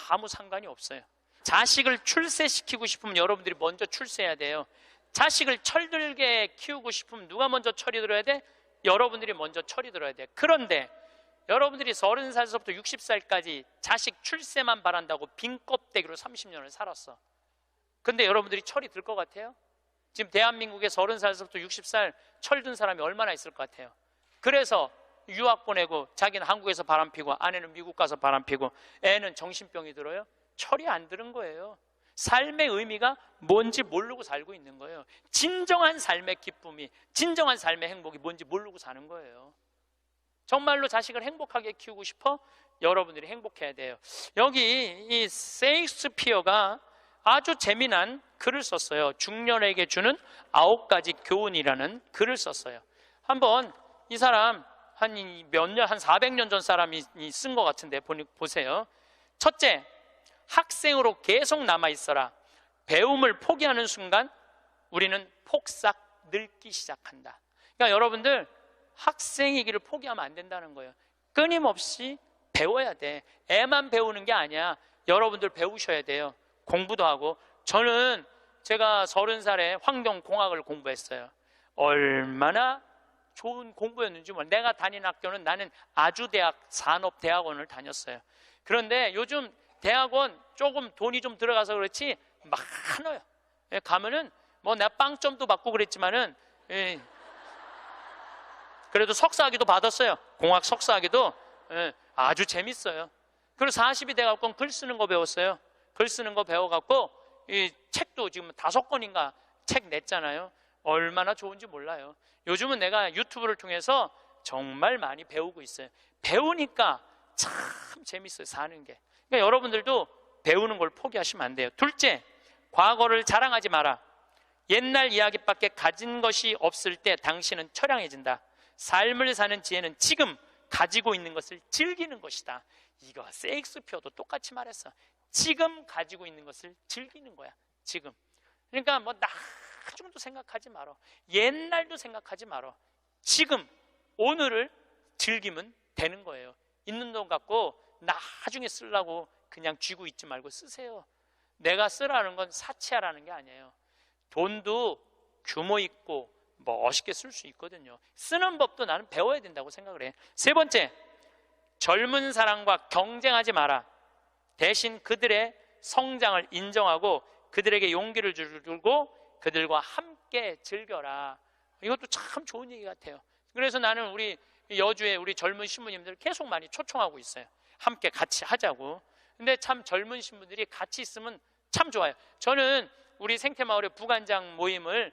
아무 상관이 없어요. 자식을 출세시키고 싶으면 여러분들이 먼저 출세해야 돼요. 자식을 철들게 키우고 싶으면 누가 먼저 철이 들어야 돼? 여러분들이 먼저 철이 들어야 돼. 그런데 여러분들이 30살부터 60살까지 자식 출세만 바란다고 빈 껍데기로 30년을 살았어. 근데 여러분들이 철이 들 것 같아요? 지금 대한민국에 30살부터 60살 철든 사람이 얼마나 있을 것 같아요? 그래서 유학 보내고 자기는 한국에서 바람피고 아내는 미국 가서 바람피고 애는 정신병이 들어요? 철이 안 드는 거예요. 삶의 의미가 뭔지 모르고 살고 있는 거예요. 진정한 삶의 기쁨이, 진정한 삶의 행복이 뭔지 모르고 사는 거예요. 정말로 자식을 행복하게 키우고 싶어? 여러분들이 행복해야 돼요. 여기 이 셰익스피어가 아주 재미난 글을 썼어요. 중년에게 주는 9가지 교훈이라는 글을 썼어요. 한번 이 사람 한 몇 년, 한 400년 전 사람이 쓴 것 같은데 보세요. 첫째, 학생으로 계속 남아있어라. 배움을 포기하는 순간 우리는 폭삭 늙기 시작한다. 그러니까 여러분들 학생이기를 포기하면 안 된다는 거예요. 끊임없이 배워야 돼. 애만 배우는 게 아니야. 여러분들 배우셔야 돼요. 공부도 하고. 저는 제가 30살에 환경공학을 공부했어요. 얼마나 좋은 공부였는지 몰라. 내가 다닌 학교는 나는 아주대학 산업대학원을 다녔어요. 그런데 요즘 대학원 조금 돈이 좀 들어가서 그렇지 많아요. 가면은 뭐 내가 빵점도 받고 그랬지만은 그래도 석사학위도 받았어요. 공학 석사학위도. 아주 재밌어요. 그리고 40이 돼갖고 글 쓰는 거 배웠어요. 글 쓰는 거 배워갖고 이 책도 지금 5권인가 책 냈잖아요. 얼마나 좋은지 몰라요. 요즘은 내가 유튜브를 통해서 정말 많이 배우고 있어요. 배우니까 참 재밌어요, 사는 게. 그러니까 여러분들도 배우는 걸 포기하시면 안 돼요. 둘째, 과거를 자랑하지 마라. 옛날 이야기밖에 가진 것이 없을 때 당신은 처량해진다. 삶을 사는 지혜는 지금 가지고 있는 것을 즐기는 것이다. 이거 세익스피어도 똑같이 말했어. 지금 가지고 있는 것을 즐기는 거야. 지금. 그러니까 뭐 나중도 생각하지 말어. 옛날도 생각하지 말어. 지금 오늘을 즐기면 되는 거예요. 있는 돈 갖고 나중에 쓰려고 그냥 쥐고 있지 말고 쓰세요. 내가 쓰라는 건 사치하라는 게 아니에요. 돈도 규모 있고 멋있게 쓸 수 있거든요. 쓰는 법도 나는 배워야 된다고 생각을 해. 세 번째, 젊은 사람과 경쟁하지 마라. 대신 그들의 성장을 인정하고 그들에게 용기를 주고 그들과 함께 즐겨라. 이것도 참 좋은 얘기 같아요. 그래서 나는 우리 여주에 우리 젊은 신부님들 계속 많이 초청하고 있어요. 함께 같이 하자고. 근데 참 젊은 신부들이 같이 있으면 참 좋아요. 저는 우리 생태마을의 부관장 모임을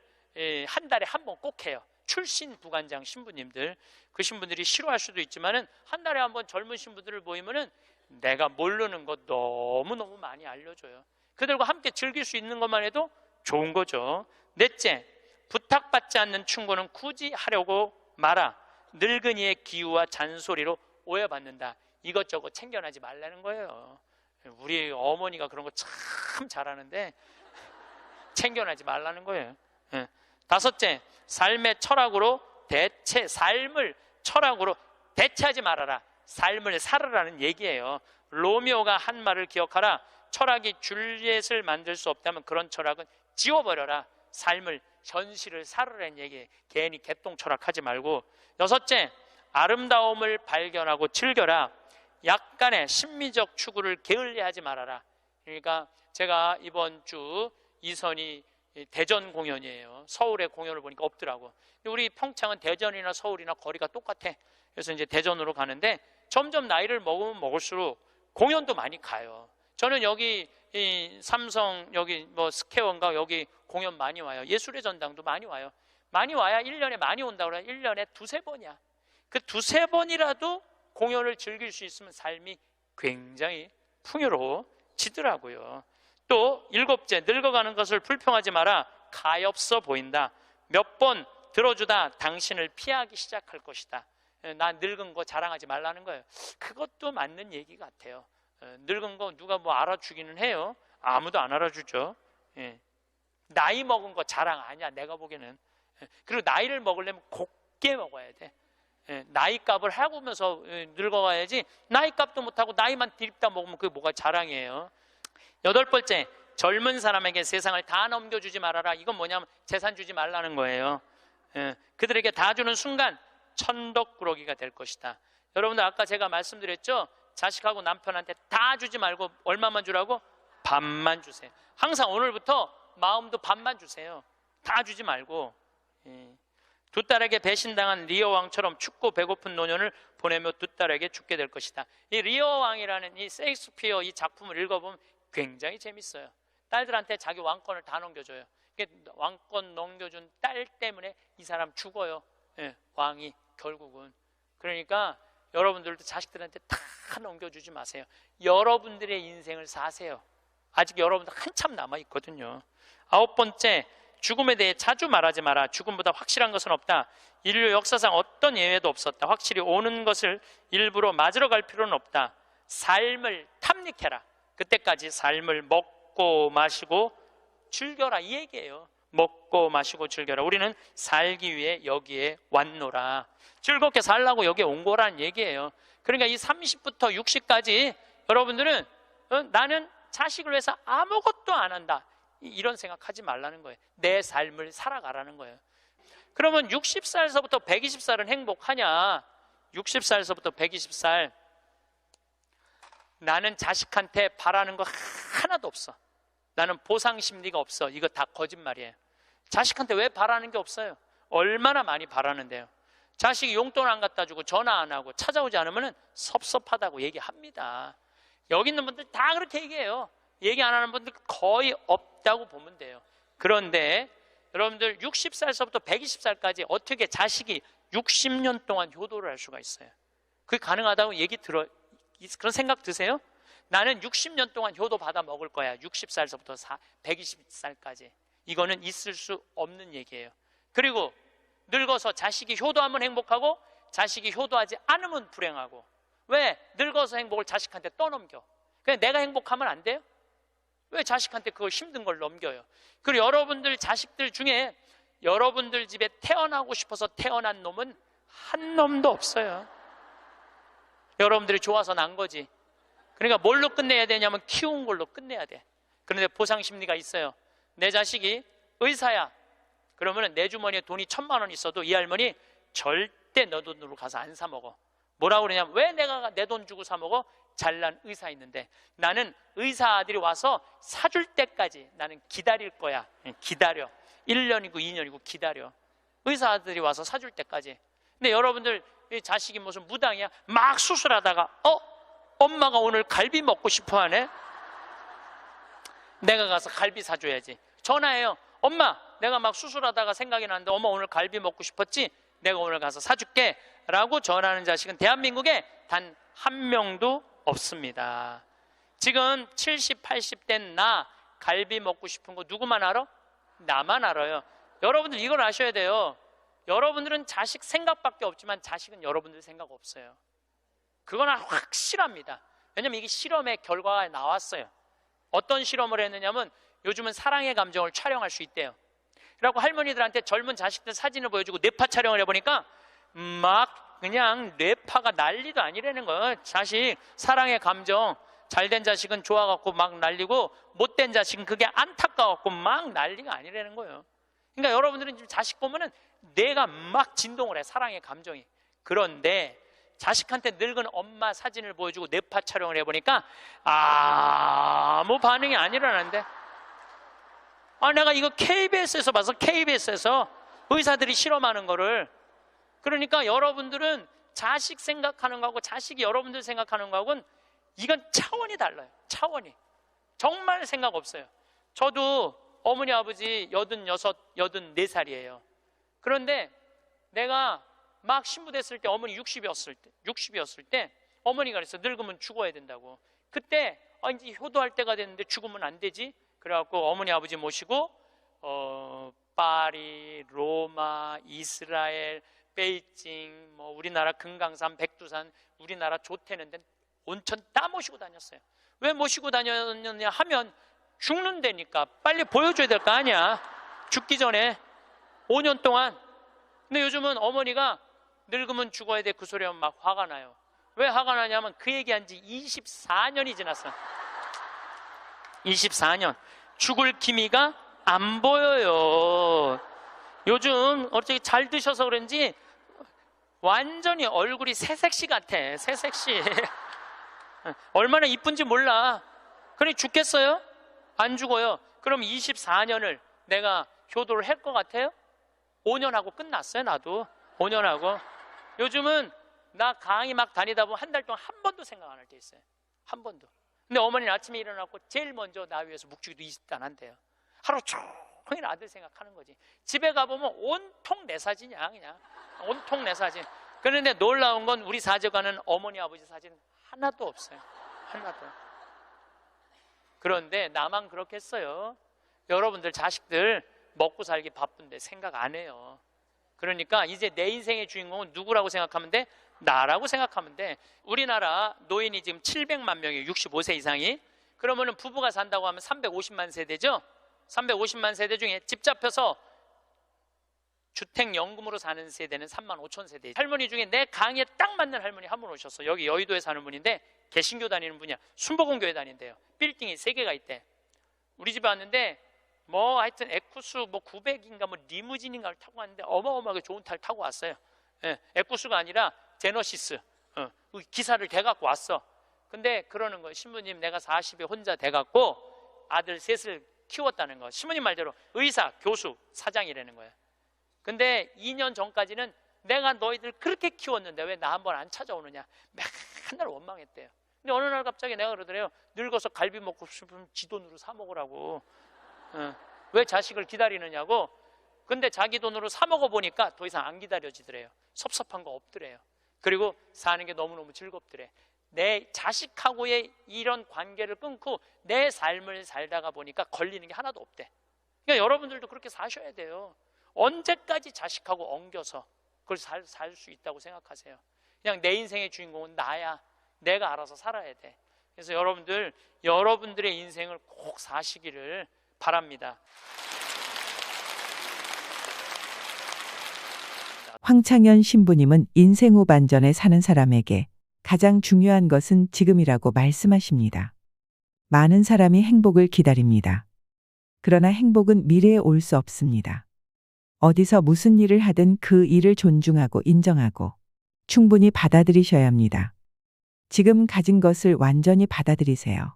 한 달에 한 번 꼭 해요. 출신 부관장 신부님들, 그 신부들이 싫어할 수도 있지만은 한 달에 한 번 젊은 신부들을 모이면은 내가 모르는 거 너무너무 많이 알려줘요. 그들과 함께 즐길 수 있는 것만 해도 좋은 거죠. 넷째, 부탁받지 않는 충고는 굳이 하려고 마라. 늙은이의 기우와 잔소리로 오해받는다. 이것저것 챙겨나지 말라는 거예요. 우리 어머니가 그런 거 참 잘하는데 챙겨나지 말라는 거예요. 다섯째, 삶을 철학으로 대체하지 말아라. 삶을 살아라는 얘기예요. 로미오가 한 말을 기억하라. 철학이 줄리엣을 만들 수 없다면 그런 철학은 지워버려라. 삶을, 현실을 살아라는 얘기예요. 괜히 개똥 철학하지 말고. 여섯째, 아름다움을 발견하고 즐겨라. 약간의 심미적 추구를 게을리하지 말아라. 그러니까 제가 이번 주 이선이 대전 공연이에요. 서울에 공연을 보니까 없더라고. 우리 평창은 대전이나 서울이나 거리가 똑같아. 그래서 이제 대전으로 가는데 점점 나이를 먹으면 먹을수록 공연도 많이 가요. 저는 여기 이 삼성 여기 뭐 스퀘어인가 여기 공연 많이 와요. 예술의 전당도 많이 와요. 많이 와야 1년에 많이 온다고 그래요. 1년에 두세 번이야. 그 두세 번이라도 공연을 즐길 수 있으면 삶이 굉장히 풍요로워지더라고요. 또 일곱째, 늙어가는 것을 불평하지 마라. 가엾어 보인다. 몇 번 들어주다 당신을 피하기 시작할 것이다. 나 늙은 거 자랑하지 말라는 거예요. 그것도 맞는 얘기 같아요. 늙은 거 누가 뭐 알아주기는 해요. 아무도 안 알아주죠. 나이 먹은 거 자랑 아니야, 내가 보기에는. 그리고 나이를 먹으려면 곱게 먹어야 돼. 나이값을 하고면서 늙어가야지. 나이값도 못하고 나이만 디립다 먹으면 그게 뭐가 자랑이에요. 여덟 번째, 젊은 사람에게 세상을 다 넘겨주지 말아라. 이건 뭐냐면 재산 주지 말라는 거예요. 그들에게 다 주는 순간 천덕꾸러기가 될 것이다. 여러분들 아까 제가 말씀드렸죠? 자식하고 남편한테 다 주지 말고 얼마만 주라고? 반만 주세요. 항상 오늘부터 마음도 반만 주세요. 다 주지 말고. 두 딸에게 배신당한 리어 왕처럼 춥고 배고픈 노년을 보내며 두 딸에게 죽게 될 것이다. 이 리어 왕이라는 이 셰익스피어 이 작품을 읽어보면 굉장히 재밌어요. 딸들한테 자기 왕권을 다 넘겨줘요. 왕권 넘겨준 딸 때문에 이 사람 죽어요. 왕이 결국은. 그러니까 여러분들도 자식들한테 다 넘겨주지 마세요. 여러분들의 인생을 사세요. 아직 여러분들 한참 남아있거든요. 아홉 번째, 죽음에 대해 자주 말하지 마라. 죽음보다 확실한 것은 없다. 인류 역사상 어떤 예외도 없었다. 확실히 오는 것을 일부러 맞으러 갈 필요는 없다. 삶을 탐닉해라. 그때까지 삶을 먹고 마시고 즐겨라, 이 얘기예요. 먹고 마시고 즐겨라. 우리는 살기 위해 여기에 왔노라. 즐겁게 살라고 여기에 온 거란 얘기예요. 그러니까 이 30부터 60까지 여러분들은 나는 자식을 위해서 아무것도 안 한다, 이런 생각하지 말라는 거예요. 내 삶을 살아가라는 거예요. 그러면 60살서부터 120살은 행복하냐? 60살서부터 120살 나는 자식한테 바라는 거 하나도 없어. 나는 보상 심리가 없어. 이거 다 거짓말이에요. 자식한테 왜 바라는 게 없어요? 얼마나 많이 바라는데요. 자식이 용돈 안 갖다 주고 전화 안 하고 찾아오지 않으면 섭섭하다고 얘기합니다. 여기 있는 분들 다 그렇게 얘기해요. 얘기 안 하는 분들 거의 없다고 보면 돼요. 그런데 여러분들 60살서부터 120살까지 어떻게 자식이 60년 동안 효도를 할 수가 있어요? 그게 가능하다고 얘기 들어, 그런 생각 드세요? 나는 60년 동안 효도 받아 먹을 거야. 60살서부터 120살까지. 이거는 있을 수 없는 얘기예요. 그리고 늙어서 자식이 효도하면 행복하고 자식이 효도하지 않으면 불행하고. 왜? 늙어서 행복을 자식한테 떠넘겨. 그냥 내가 행복하면 안 돼요? 왜 자식한테 그걸 힘든 걸 넘겨요? 그리고 여러분들 자식들 중에 여러분들 집에 태어나고 싶어서 태어난 놈은 한 놈도 없어요. 여러분들이 좋아서 난 거지. 그러니까 뭘로 끝내야 되냐면 키운 걸로 끝내야 돼. 그런데 보상 심리가 있어요. 내 자식이 의사야. 그러면 내 주머니에 돈이 1,000만 원 있어도 이 할머니 절대 너 돈으로 가서 안 사 먹어. 뭐라고 그러냐면 왜 내가 내 돈 주고 사 먹어? 잘난 의사 있는데 나는 의사 아들이 와서 사줄 때까지 나는 기다릴 거야. 기다려. 1년이고 2년이고 기다려. 의사 아들이 와서 사줄 때까지. 근데 여러분들 자식이 무슨 무당이야? 막 수술하다가 엄마가 오늘 갈비 먹고 싶어 하네? 내가 가서 갈비 사줘야지. 전화해요. 엄마, 내가 막 수술하다가 생각이 나는데 엄마 오늘 갈비 먹고 싶었지? 내가 오늘 가서 사줄게 라고 전화하는 자식은 대한민국에 단 한 명도 없습니다. 지금 70, 80 된 나 갈비 먹고 싶은 거 누구만 알아? 나만 알아요. 여러분들 이걸 아셔야 돼요. 여러분들은 자식 생각밖에 없지만 자식은 여러분들 생각 없어요. 그건 확실합니다. 왜냐면 이게 실험의 결과가 나왔어요. 어떤 실험을 했느냐면 요즘은 사랑의 감정을 촬영할 수 있대요. 그래갖고 할머니들한테 젊은 자식들 사진을 보여주고 뇌파 촬영을 해보니까 막 그냥 뇌파가 난리도 아니라는 거예요. 자식 사랑의 감정 잘된 자식은 좋아갖고 막 난리고 못된 자식은 그게 안타까워갖고 막 난리가 아니라는 거예요. 그러니까 여러분들은 지금 자식 보면은 내가 막 진동을 해. 사랑의 감정이. 그런데 자식한테 늙은 엄마 사진을 보여주고 뇌파 촬영을 해보니까 아무 반응이 안 일어나는데. 내가 이거 KBS에서 봐서 KBS에서 의사들이 실험하는 거를. 그러니까 여러분들은 자식 생각하는 거하고 자식이 여러분들 생각하는 거하고는 이건 차원이 달라요. 차원이. 정말 생각 없어요. 저도 어머니 아버지 86, 84살이에요. 그런데 내가 막 신부됐을 때 어머니 60이었을 때 어머니가 그랬어. 늙으면 죽어야 된다고. 그때 이제 효도할 때가 됐는데 죽으면 안 되지. 그래갖고 어머니 아버지 모시고 파리, 로마, 이스라엘, 베이징, 우리나라 금강산, 백두산, 우리나라 좋다는 데는 온천 다 모시고 다녔어요. 왜 모시고 다녔느냐 하면 죽는다니까. 빨리 보여줘야 될 거 아니야. 죽기 전에 5년 동안. 근데 요즘은 어머니가 늙으면 죽어야 돼 그 소리 하면 막 화가 나요. 왜 화가 나냐면 그 얘기한 지 24년이 지났어. 24년. 죽을 기미가 안 보여요. 요즘 어떻게 잘 드셔서 그런지 완전히 얼굴이 새색시 같아. 새색시. 얼마나 이쁜지 몰라. 그러니 죽겠어요? 안 죽어요. 그럼 24년을 내가 효도를 할 것 같아요? 5년 하고 끝났어요. 나도 5년 하고. 요즘은 나 강의 막 다니다 보면 한 달 동안 한 번도 생각 안 할 때 있어요. 한 번도. 근데 어머니는 아침에 일어나고 제일 먼저 나 위해서 묵주기도 20단 한대요. 하루 종일 아들 생각하는 거지. 집에 가보면 온통 내 사진이야. 그냥 온통 내 사진. 그런데 놀라운 건 우리 사제관은 어머니 아버지 사진 하나도 없어요. 하나도. 그런데 나만 그렇겠어요? 여러분들 자식들 먹고 살기 바쁜데 생각 안 해요. 그러니까 이제 내 인생의 주인공은 누구라고 생각하면 돼? 나라고 생각하면 돼. 우리나라 노인이 지금 700만 명이에요. 65세 이상이. 그러면은 부부가 산다고 하면 350만 세대죠? 350만 세대 중에 집 잡혀서 주택연금으로 사는 세대는 3만 5천 세대. 할머니 중에 내 강의에 딱 맞는 할머니 한 분 오셨어. 여기 여의도에 사는 분인데 개신교 다니는 분이야. 순복음교회 다닌대요. 빌딩이 3개가 있대. 우리 집에 왔는데 하여튼 에쿠스 900인가 리무진인가를 타고 왔는데 어마어마하게 좋은 차를 타고 왔어요. 에쿠스가 아니라 제너시스. 기사를 대갖고 왔어. 근데 그러는 거예요. 신부님 내가 40에 혼자 돼갖고 아들 셋을 키웠다는 거. 신부님 말대로 의사, 교수, 사장이라는 거예요. 근데 2년 전까지는 내가 너희들 그렇게 키웠는데 왜 나 한번 안 찾아오느냐. 맨날 원망했대요. 근데 어느 날 갑자기 내가 그러더래요. 늙어서 갈비 먹고 싶으면 지 돈으로 사 먹으라고. 왜 자식을 기다리느냐고. 근데 자기 돈으로 사 먹어보니까 더 이상 안 기다려지더래요. 섭섭한 거 없더래요. 그리고 사는 게 너무너무 즐겁더래. 내 자식하고의 이런 관계를 끊고 내 삶을 살다가 보니까 걸리는 게 하나도 없대. 그러니까 여러분들도 그렇게 사셔야 돼요. 언제까지 자식하고 엉겨서 그걸 살 수 있다고 생각하세요? 그냥 내 인생의 주인공은 나야. 내가 알아서 살아야 돼. 그래서 여러분들, 여러분들의 인생을 꼭 사시기를 바랍니다. 황창현 신부님은 인생 후반전에 사는 사람에게 가장 중요한 것은 지금이라고 말씀하십니다. 많은 사람이 행복을 기다립니다. 그러나 행복은 미래에 올 수 없습니다. 어디서 무슨 일을 하든 그 일을 존중하고 인정하고 충분히 받아들이셔야 합니다. 지금 가진 것을 완전히 받아들이세요.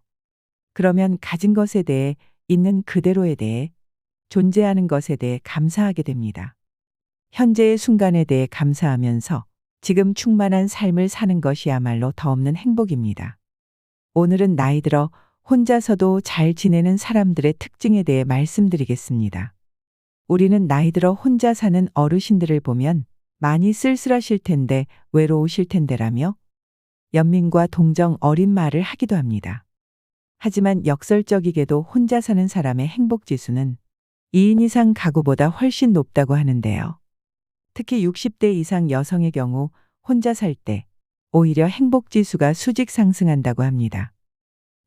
그러면 가진 것에 대해, 있는 그대로에 대해, 존재하는 것에 대해 감사하게 됩니다. 현재의 순간에 대해 감사하면서 지금 충만한 삶을 사는 것이야말로 더 없는 행복입니다. 오늘은 나이 들어 혼자서도 잘 지내는 사람들의 특징에 대해 말씀드리겠습니다. 우리는 나이 들어 혼자 사는 어르신들을 보면 많이 쓸쓸하실 텐데, 외로우실 텐데라며 연민과 동정 어린 말을 하기도 합니다. 하지만 역설적이게도 혼자 사는 사람의 행복지수는 2인 이상 가구보다 훨씬 높다고 하는데요. 특히 60대 이상 여성의 경우 혼자 살 때 오히려 행복지수가 수직 상승한다고 합니다.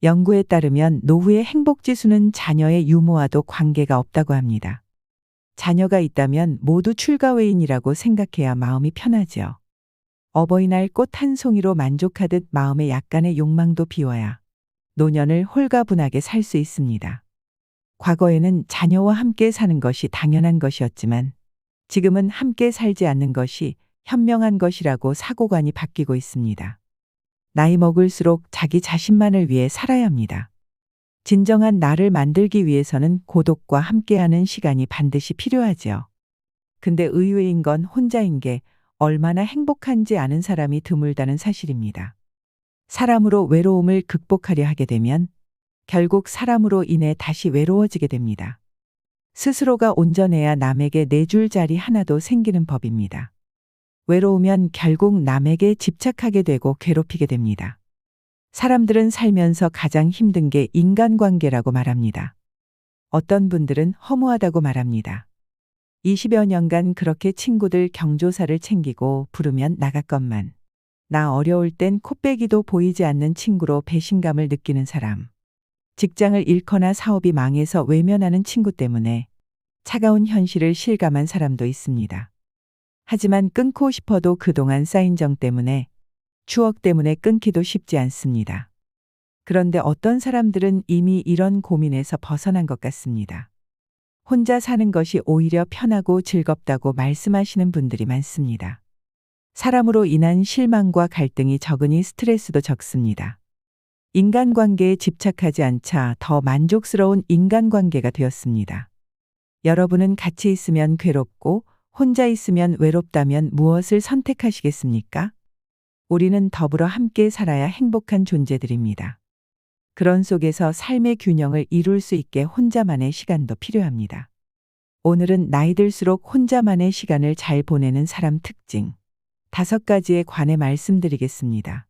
연구에 따르면 노후의 행복지수는 자녀의 유무와도 관계가 없다고 합니다. 자녀가 있다면 모두 출가회인이라고 생각해야 마음이 편하지요. 어버이날 꽃 한 송이로 만족하듯 마음의 약간의 욕망도 비워야 노년을 홀가분하게 살 수 있습니다. 과거에는 자녀와 함께 사는 것이 당연한 것이었지만 지금은 함께 살지 않는 것이 현명한 것이라고 사고관이 바뀌고 있습니다. 나이 먹을수록 자기 자신만을 위해 살아야 합니다. 진정한 나를 만들기 위해서는 고독과 함께하는 시간이 반드시 필요하지요. 근데 의외인 건 혼자인 게 얼마나 행복한지 아는 사람이 드물다는 사실입니다. 사람으로 외로움을 극복하려 하게 되면 결국 사람으로 인해 다시 외로워지게 됩니다. 스스로가 온전해야 남에게 내줄 자리 하나도 생기는 법입니다. 외로우면 결국 남에게 집착하게 되고 괴롭히게 됩니다. 사람들은 살면서 가장 힘든 게 인간관계라고 말합니다. 어떤 분들은 허무하다고 말합니다. 20여 년간 그렇게 친구들 경조사를 챙기고 부르면 나갔건만 나 어려울 땐 코빼기도 보이지 않는 친구로 배신감을 느끼는 사람. 직장을 잃거나 사업이 망해서 외면하는 친구 때문에 차가운 현실을 실감한 사람도 있습니다. 하지만 끊고 싶어도 그동안 쌓인 정 때문에, 추억 때문에 끊기도 쉽지 않습니다. 그런데 어떤 사람들은 이미 이런 고민에서 벗어난 것 같습니다. 혼자 사는 것이 오히려 편하고 즐겁다고 말씀하시는 분들이 많습니다. 사람으로 인한 실망과 갈등이 적으니 스트레스도 적습니다. 인간관계에 집착하지 않자 더 만족스러운 인간관계가 되었습니다. 여러분은 같이 있으면 괴롭고 혼자 있으면 외롭다면 무엇을 선택하시겠습니까? 우리는 더불어 함께 살아야 행복한 존재들입니다. 그런 속에서 삶의 균형을 이룰 수 있게 혼자만의 시간도 필요합니다. 오늘은 나이 들수록 혼자만의 시간을 잘 보내는 사람 특징 5가지에 관해 말씀드리겠습니다.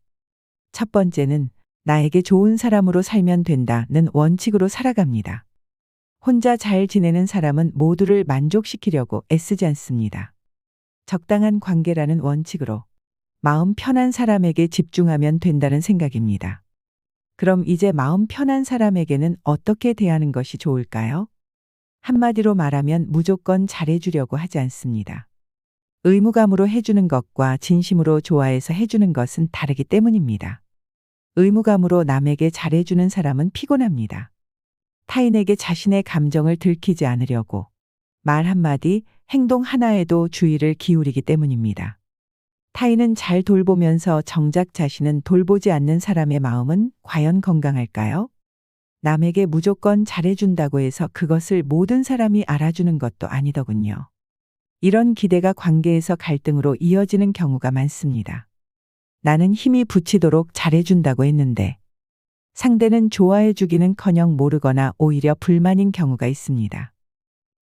첫 번째는 나에게 좋은 사람으로 살면 된다는 원칙으로 살아갑니다. 혼자 잘 지내는 사람은 모두를 만족시키려고 애쓰지 않습니다. 적당한 관계라는 원칙으로 마음 편한 사람에게 집중하면 된다는 생각입니다. 그럼 이제 마음 편한 사람에게는 어떻게 대하는 것이 좋을까요? 한마디로 말하면 무조건 잘해주려고 하지 않습니다. 의무감으로 해주는 것과 진심으로 좋아해서 해주는 것은 다르기 때문입니다. 의무감으로 남에게 잘해주는 사람은 피곤합니다. 타인에게 자신의 감정을 들키지 않으려고 말 한마디, 행동 하나에도 주의를 기울이기 때문입니다. 타인은 잘 돌보면서 정작 자신은 돌보지 않는 사람의 마음은 과연 건강할까요? 남에게 무조건 잘해준다고 해서 그것을 모든 사람이 알아주는 것도 아니더군요. 이런 기대가 관계에서 갈등으로 이어지는 경우가 많습니다. 나는 힘이 붙이도록 잘해준다고 했는데 상대는 좋아해주기는커녕 모르거나 오히려 불만인 경우가 있습니다.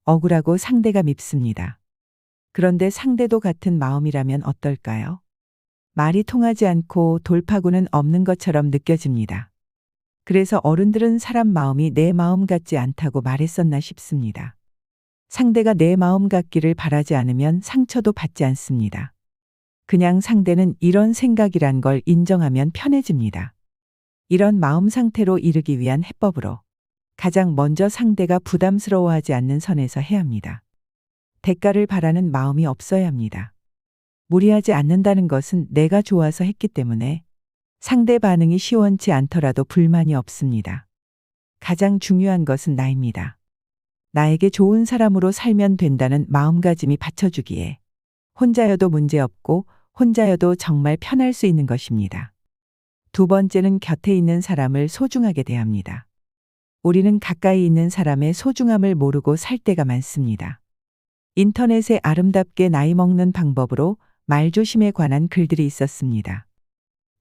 억울하고 상대가 밉습니다. 그런데 상대도 같은 마음이라면 어떨까요? 말이 통하지 않고 돌파구는 없는 것처럼 느껴집니다. 그래서 어른들은 사람 마음이 내 마음 같지 않다고 말했었나 싶습니다. 상대가 내 마음 같기를 바라지 않으면 상처도 받지 않습니다. 그냥 상대는 이런 생각이란 걸 인정하면 편해집니다. 이런 마음 상태로 이르기 위한 해법으로 가장 먼저 상대가 부담스러워하지 않는 선에서 해야 합니다. 대가를 바라는 마음이 없어야 합니다. 무리하지 않는다는 것은 내가 좋아서 했기 때문에 상대 반응이 시원치 않더라도 불만이 없습니다. 가장 중요한 것은 나입니다. 나에게 좋은 사람으로 살면 된다는 마음가짐이 받쳐주기에 혼자여도 문제없고 혼자여도 정말 편할 수 있는 것입니다. 두 번째는 곁에 있는 사람을 소중하게 대합니다. 우리는 가까이 있는 사람의 소중함을 모르고 살 때가 많습니다. 인터넷에 아름답게 나이 먹는 방법으로 말조심에 관한 글들이 있었습니다.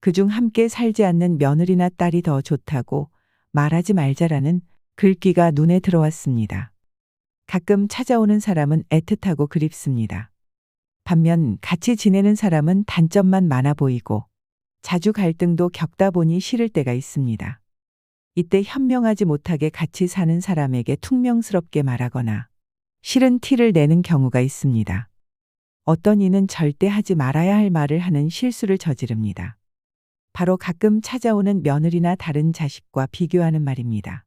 그중 함께 살지 않는 며느리나 딸이 더 좋다고 말하지 말자라는 글귀가 눈에 들어왔습니다. 가끔 찾아오는 사람은 애틋하고 그립습니다. 반면 같이 지내는 사람은 단점만 많아 보이고 자주 갈등도 겪다 보니 싫을 때가 있습니다. 이때 현명하지 못하게 같이 사는 사람에게 퉁명스럽게 말하거나 싫은 티를 내는 경우가 있습니다. 어떤 이는 절대 하지 말아야 할 말을 하는 실수를 저지릅니다. 바로 가끔 찾아오는 며느리나 다른 자식과 비교하는 말입니다.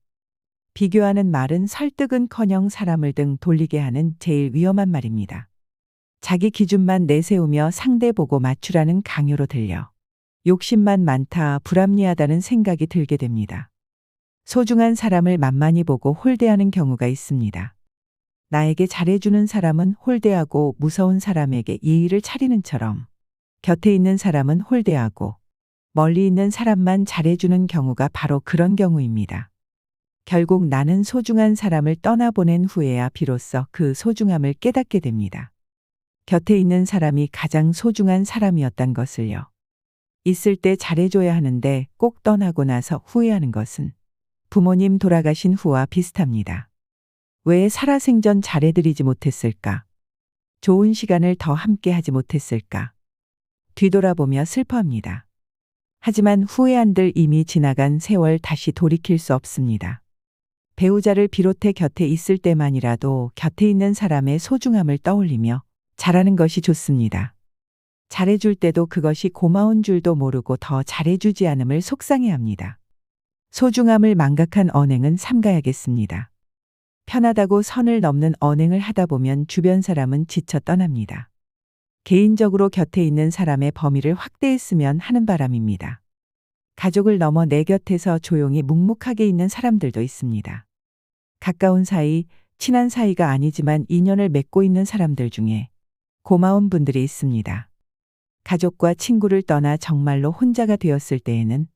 비교하는 말은 설득은커녕 사람을 등 돌리게 하는 제일 위험한 말입니다. 자기 기준만 내세우며 상대 보고 맞추라는 강요로 들려 욕심만 많다, 불합리하다는 생각이 들게 됩니다. 소중한 사람을 만만히 보고 홀대하는 경우가 있습니다. 나에게 잘해주는 사람은 홀대하고 무서운 사람에게 예의를 차리는처럼 곁에 있는 사람은 홀대하고 멀리 있는 사람만 잘해주는 경우가 바로 그런 경우입니다. 결국 나는 소중한 사람을 떠나보낸 후에야 비로소 그 소중함을 깨닫게 됩니다. 곁에 있는 사람이 가장 소중한 사람이었단 것을요. 있을 때 잘해줘야 하는데 꼭 떠나고 나서 후회하는 것은 부모님 돌아가신 후와 비슷합니다. 왜 살아생전 잘해드리지 못했을까? 좋은 시간을 더 함께 하지 못했을까? 뒤돌아보며 슬퍼합니다. 하지만 후회한들 이미 지나간 세월 다시 돌이킬 수 없습니다. 배우자를 비롯해 곁에 있을 때만이라도 곁에 있는 사람의 소중함을 떠올리며 잘하는 것이 좋습니다. 잘해줄 때도 그것이 고마운 줄도 모르고 더 잘해주지 않음을 속상해합니다. 소중함을 망각한 언행은 삼가야겠습니다. 편하다고 선을 넘는 언행을 하다 보면 주변 사람은 지쳐 떠납니다. 개인적으로 곁에 있는 사람의 범위를 확대했으면 하는 바람입니다. 가족을 넘어 내 곁에서 조용히 묵묵하게 있는 사람들도 있습니다. 가까운 사이, 친한 사이가 아니지만 인연을 맺고 있는 사람들 중에 고마운 분들이 있습니다. 가족과 친구를 떠나 정말로 혼자가 되었을 때에는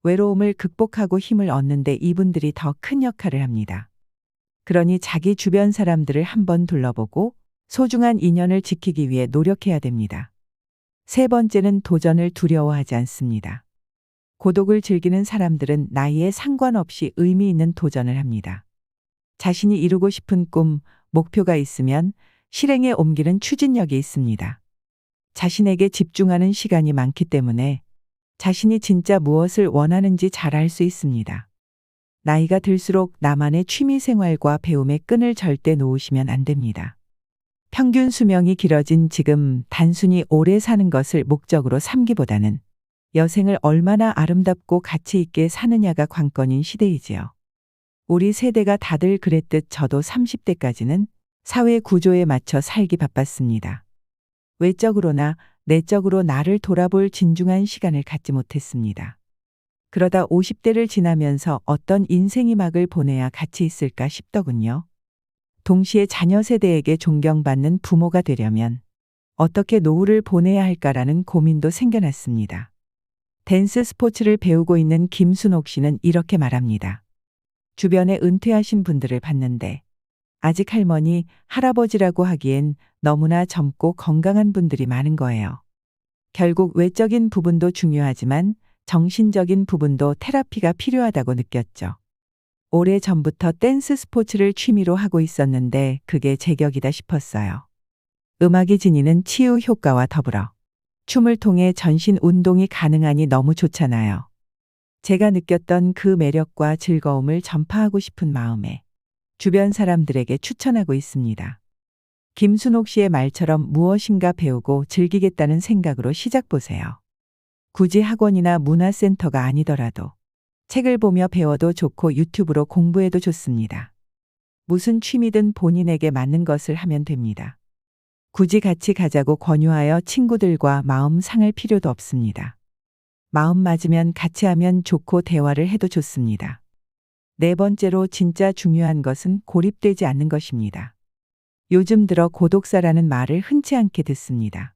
외로움을 극복하고 힘을 얻는데 이분들이 더 큰 역할을 합니다. 그러니 자기 주변 사람들을 한번 둘러보고 소중한 인연을 지키기 위해 노력해야 됩니다. 세 번째는 도전을 두려워하지 않습니다. 고독을 즐기는 사람들은 나이에 상관없이 의미 있는 도전을 합니다. 자신이 이루고 싶은 꿈, 목표가 있으면 실행에 옮기는 추진력이 있습니다. 자신에게 집중하는 시간이 많기 때문에 자신이 진짜 무엇을 원하는지 잘 알 수 있습니다. 나이가 들수록 나만의 취미 생활과 배움의 끈을 절대 놓으시면 안 됩니다. 평균 수명이 길어진 지금 단순히 오래 사는 것을 목적으로 삼기보다는 여생을 얼마나 아름답고 가치 있게 사느냐가 관건인 시대이지요. 우리 세대가 다들 그랬듯 저도 30대까지는 사회 구조에 맞춰 살기 바빴습니다. 외적으로나 내적으로 나를 돌아볼 진중한 시간을 갖지 못했습니다. 그러다 50대를 지나면서 어떤 인생이 막을 보내야 가치 있을까 싶더군요. 동시에 자녀 세대에게 존경받는 부모가 되려면 어떻게 노후를 보내야 할까라는 고민도 생겨났습니다. 댄스 스포츠를 배우고 있는 김순옥 씨는 이렇게 말합니다. 주변에 은퇴하신 분들을 봤는데 아직 할머니, 할아버지라고 하기엔 너무나 젊고 건강한 분들이 많은 거예요. 결국 외적인 부분도 중요하지만 정신적인 부분도 테라피가 필요하다고 느꼈죠. 오래 전부터 댄스 스포츠를 취미로 하고 있었는데 그게 제격이다 싶었어요. 음악이 지니는 치유 효과와 더불어 춤을 통해 전신 운동이 가능하니 너무 좋잖아요. 제가 느꼈던 그 매력과 즐거움을 전파하고 싶은 마음에 주변 사람들에게 추천하고 있습니다. 김순옥 씨의 말처럼 무엇인가 배우고 즐기겠다는 생각으로 시작보세요. 굳이 학원이나 문화센터가 아니더라도 책을 보며 배워도 좋고 유튜브로 공부해도 좋습니다. 무슨 취미든 본인에게 맞는 것을 하면 됩니다. 굳이 같이 가자고 권유하여 친구들과 마음 상할 필요도 없습니다. 마음 맞으면 같이 하면 좋고 대화를 해도 좋습니다. 네 번째로 진짜 중요한 것은 고립되지 않는 것입니다. 요즘 들어 고독사라는 말을 흔치 않게 듣습니다.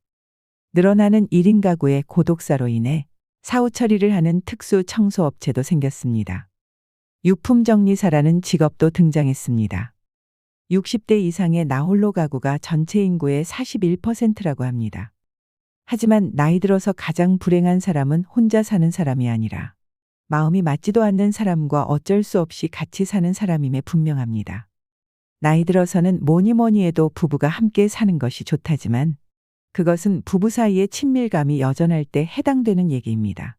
늘어나는 1인 가구의 고독사로 인해 사후 처리를 하는 특수 청소업체도 생겼습니다. 유품정리사라는 직업도 등장했습니다. 60대 이상의 나홀로 가구가 전체 인구의 41%라고 합니다. 하지만 나이 들어서 가장 불행한 사람은 혼자 사는 사람이 아니라 마음이 맞지도 않는 사람과 어쩔 수 없이 같이 사는 사람임에 분명합니다. 나이 들어서는 뭐니 뭐니 해도 부부가 함께 사는 것이 좋다지만 그것은 부부 사이의 친밀감이 여전할 때 해당되는 얘기입니다.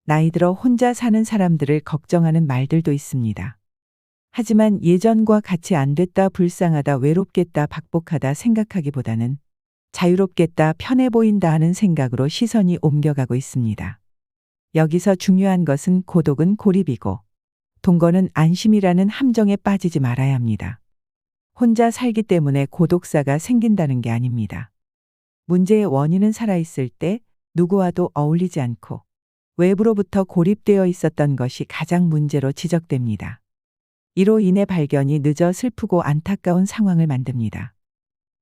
나이 들어 혼자 사는 사람들을 걱정하는 말들도 있습니다. 하지만 예전과 같이 안 됐다, 불쌍하다, 외롭겠다, 박복하다 생각하기보다는 자유롭겠다, 편해 보인다 하는 생각으로 시선이 옮겨가고 있습니다. 여기서 중요한 것은 고독은 고립이고 동거는 안심이라는 함정에 빠지지 말아야 합니다. 혼자 살기 때문에 고독사가 생긴다는 게 아닙니다. 문제의 원인은 살아있을 때 누구와도 어울리지 않고 외부로부터 고립되어 있었던 것이 가장 문제로 지적됩니다. 이로 인해 발견이 늦어 슬프고 안타까운 상황을 만듭니다.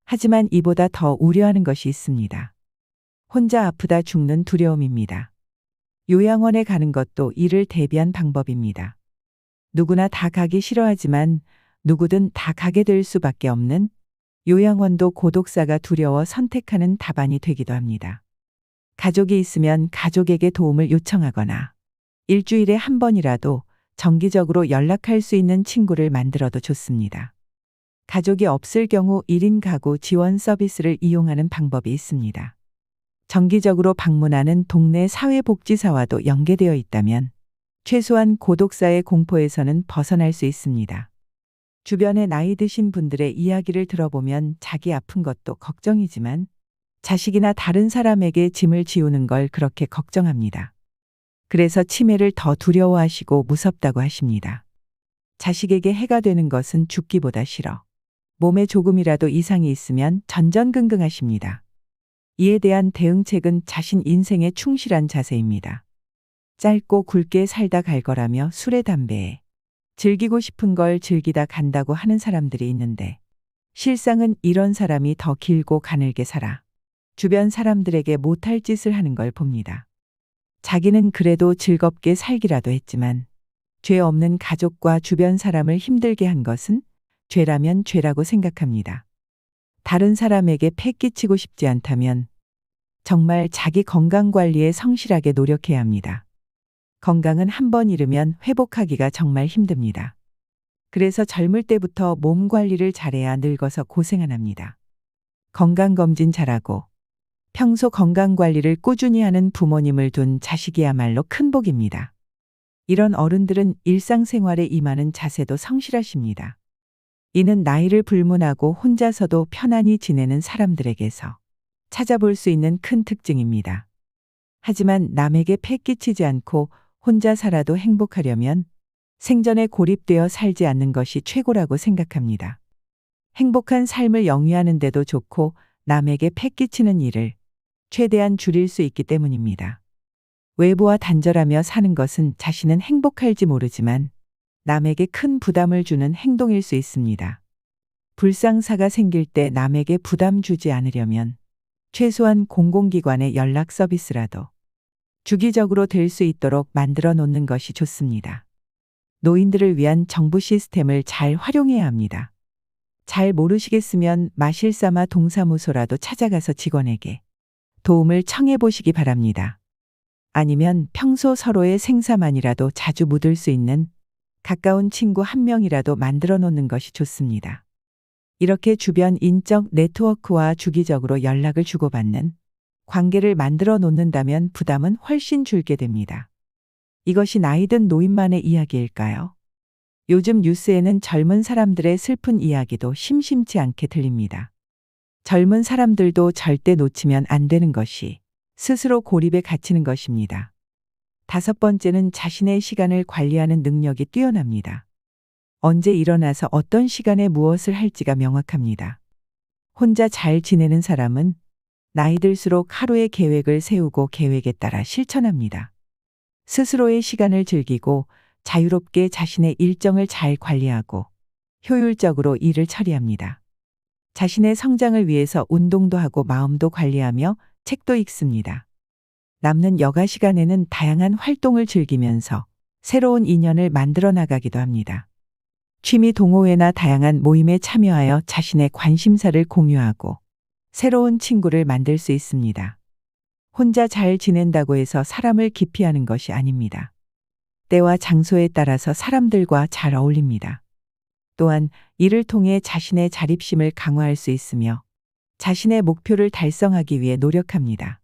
하지만 이보다 더 우려하는 것이 있습니다. 혼자 아프다 죽는 두려움입니다. 요양원에 가는 것도 이를 대비한 방법입니다. 누구나 다 가기 싫어하지만 누구든 다 가게 될 수밖에 없는 요양원도 고독사가 두려워 선택하는 답안이 되기도 합니다. 가족이 있으면 가족에게 도움을 요청하거나 일주일에 한 번이라도 정기적으로 연락할 수 있는 친구를 만들어도 좋습니다. 가족이 없을 경우 1인 가구 지원 서비스를 이용하는 방법이 있습니다. 정기적으로 방문하는 동네 사회복지사와도 연계되어 있다면 최소한 고독사의 공포에서는 벗어날 수 있습니다. 주변에 나이 드신 분들의 이야기를 들어보면 자기 아픈 것도 걱정이지만 자식이나 다른 사람에게 짐을 지우는 걸 그렇게 걱정합니다. 그래서 치매를 더 두려워하시고 무섭다고 하십니다. 자식에게 해가 되는 것은 죽기보다 싫어. 몸에 조금이라도 이상이 있으면 전전긍긍하십니다. 이에 대한 대응책은 자신 인생에 충실한 자세입니다. 짧고 굵게 살다 갈 거라며 술에 담배에 즐기고 싶은 걸 즐기다 간다고 하는 사람들이 있는데 실상은 이런 사람이 더 길고 가늘게 살아 주변 사람들에게 못할 짓을 하는 걸 봅니다. 자기는 그래도 즐겁게 살기라도 했지만 죄 없는 가족과 주변 사람을 힘들게 한 것은 죄라면 죄라고 생각합니다. 다른 사람에게 패 끼치고 싶지 않다면 정말 자기 건강 관리에 성실하게 노력해야 합니다. 건강은 한 번 잃으면 회복하기가 정말 힘듭니다. 그래서 젊을 때부터 몸 관리를 잘해야 늙어서 고생 안 합니다. 건강검진 잘하고 평소 건강관리를 꾸준히 하는 부모님을 둔 자식이야말로 큰 복입니다. 이런 어른들은 일상생활에 임하는 자세도 성실하십니다. 이는 나이를 불문하고 혼자서도 편안히 지내는 사람들에게서 찾아볼 수 있는 큰 특징입니다. 하지만 남에게 패 끼치지 않고 혼자 살아도 행복하려면 생전에 고립되어 살지 않는 것이 최고라고 생각합니다. 행복한 삶을 영위하는 데도 좋고 남에게 패 끼치는 일을 최대한 줄일 수 있기 때문입니다. 외부와 단절하며 사는 것은 자신은 행복할지 모르지만 남에게 큰 부담을 주는 행동일 수 있습니다. 불상사가 생길 때 남에게 부담 주지 않으려면 최소한 공공기관의 연락 서비스라도 주기적으로 될 수 있도록 만들어 놓는 것이 좋습니다. 노인들을 위한 정부 시스템을 잘 활용해야 합니다. 잘 모르시겠으면 마실사마 동사무소라도 찾아가서 직원에게 도움을 청해 보시기 바랍니다. 아니면 평소 서로의 생사만이라도 자주 묻을 수 있는 가까운 친구 한 명이라도 만들어 놓는 것이 좋습니다. 이렇게 주변 인적 네트워크와 주기적으로 연락을 주고받는 관계를 만들어 놓는다면 부담은 훨씬 줄게 됩니다. 이것이 나이든 노인만의 이야기일까요? 요즘 뉴스에는 젊은 사람들의 슬픈 이야기도 심심치 않게 들립니다. 젊은 사람들도 절대 놓치면 안 되는 것이 스스로 고립에 갇히는 것입니다. 다섯 번째는 자신의 시간을 관리하는 능력이 뛰어납니다. 언제 일어나서 어떤 시간에 무엇을 할지가 명확합니다. 혼자 잘 지내는 사람은 나이 들수록 하루의 계획을 세우고 계획에 따라 실천합니다. 스스로의 시간을 즐기고 자유롭게 자신의 일정을 잘 관리하고 효율적으로 일을 처리합니다. 자신의 성장을 위해서 운동도 하고 마음도 관리하며 책도 읽습니다. 남는 여가 시간에는 다양한 활동을 즐기면서 새로운 인연을 만들어 나가기도 합니다. 취미 동호회나 다양한 모임에 참여하여 자신의 관심사를 공유하고 새로운 친구를 만들 수 있습니다. 혼자 잘 지낸다고 해서 사람을 기피하는 것이 아닙니다. 때와 장소에 따라서 사람들과 잘 어울립니다. 또한 이를 통해 자신의 자립심을 강화할 수 있으며 자신의 목표를 달성하기 위해 노력합니다.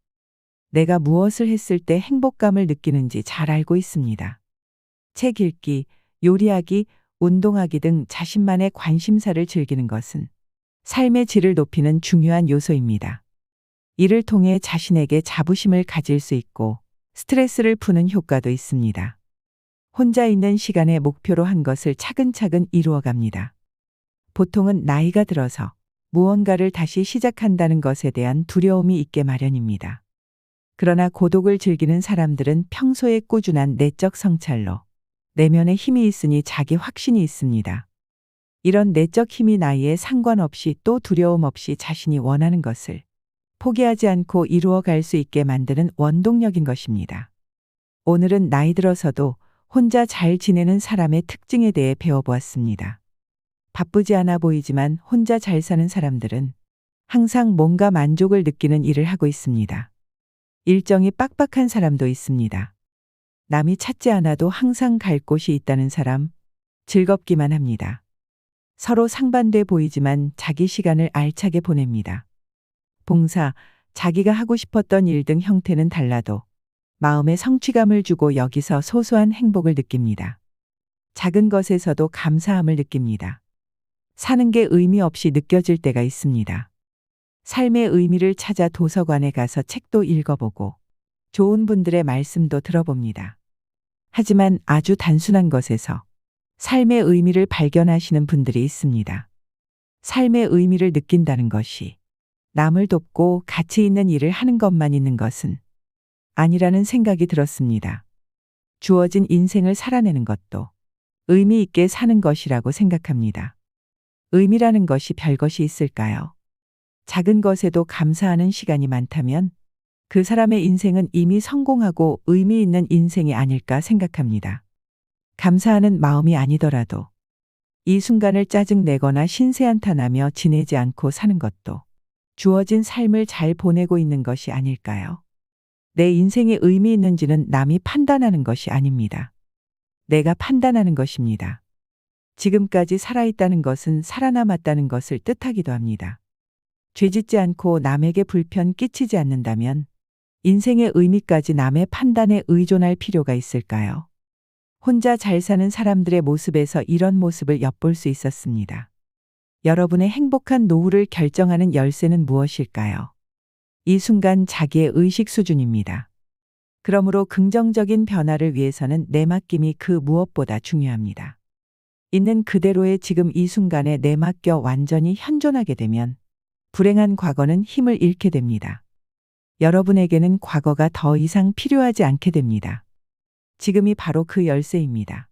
내가 무엇을 했을 때 행복감을 느끼는지 잘 알고 있습니다. 책 읽기, 요리하기, 운동하기 등 자신만의 관심사를 즐기는 것은 삶의 질을 높이는 중요한 요소입니다. 이를 통해 자신에게 자부심을 가질 수 있고 스트레스를 푸는 효과도 있습니다. 혼자 있는 시간에 목표로 한 것을 차근차근 이루어갑니다. 보통은 나이가 들어서 무언가를 다시 시작한다는 것에 대한 두려움이 있게 마련입니다. 그러나 고독을 즐기는 사람들은 평소에 꾸준한 내적 성찰로 내면에 힘이 있으니 자기 확신이 있습니다. 이런 내적 힘이 나이에 상관없이 또 두려움 없이 자신이 원하는 것을 포기하지 않고 이루어갈 수 있게 만드는 원동력인 것입니다. 오늘은 나이 들어서도 혼자 잘 지내는 사람의 특징에 대해 배워보았습니다. 바쁘지 않아 보이지만 혼자 잘 사는 사람들은 항상 뭔가 만족을 느끼는 일을 하고 있습니다. 일정이 빡빡한 사람도 있습니다. 남이 찾지 않아도 항상 갈 곳이 있다는 사람, 즐겁기만 합니다. 서로 상반돼 보이지만 자기 시간을 알차게 보냅니다. 봉사, 자기가 하고 싶었던 일 등 형태는 달라도 마음에 성취감을 주고 여기서 소소한 행복을 느낍니다. 작은 것에서도 감사함을 느낍니다. 사는 게 의미 없이 느껴질 때가 있습니다. 삶의 의미를 찾아 도서관에 가서 책도 읽어보고 좋은 분들의 말씀도 들어봅니다. 하지만 아주 단순한 것에서 삶의 의미를 발견하시는 분들이 있습니다. 삶의 의미를 느낀다는 것이 남을 돕고 가치 있는 일을 하는 것만 있는 것은 아니라는 생각이 들었습니다. 주어진 인생을 살아내는 것도 의미 있게 사는 것이라고 생각합니다. 의미라는 것이 별것이 있을까요? 작은 것에도 감사하는 시간이 많다면 그 사람의 인생은 이미 성공하고 의미 있는 인생이 아닐까 생각합니다. 감사하는 마음이 아니더라도 이 순간을 짜증내거나 신세한탄하며 지내지 않고 사는 것도 주어진 삶을 잘 보내고 있는 것이 아닐까요? 내 인생에 의미 있는지는 남이 판단하는 것이 아닙니다. 내가 판단하는 것입니다. 지금까지 살아있다는 것은 살아남았다는 것을 뜻하기도 합니다. 죄짓지 않고 남에게 불편 끼치지 않는다면 인생의 의미까지 남의 판단에 의존할 필요가 있을까요? 혼자 잘 사는 사람들의 모습에서 이런 모습을 엿볼 수 있었습니다. 여러분의 행복한 노후를 결정하는 열쇠는 무엇일까요? 이 순간 자기의 의식 수준입니다. 그러므로 긍정적인 변화를 위해서는 내맡김이 그 무엇보다 중요합니다. 있는 그대로의 지금 이 순간에 내맡겨 완전히 현존하게 되면 불행한 과거는 힘을 잃게 됩니다. 여러분에게는 과거가 더 이상 필요하지 않게 됩니다. 지금이 바로 그 열쇠입니다.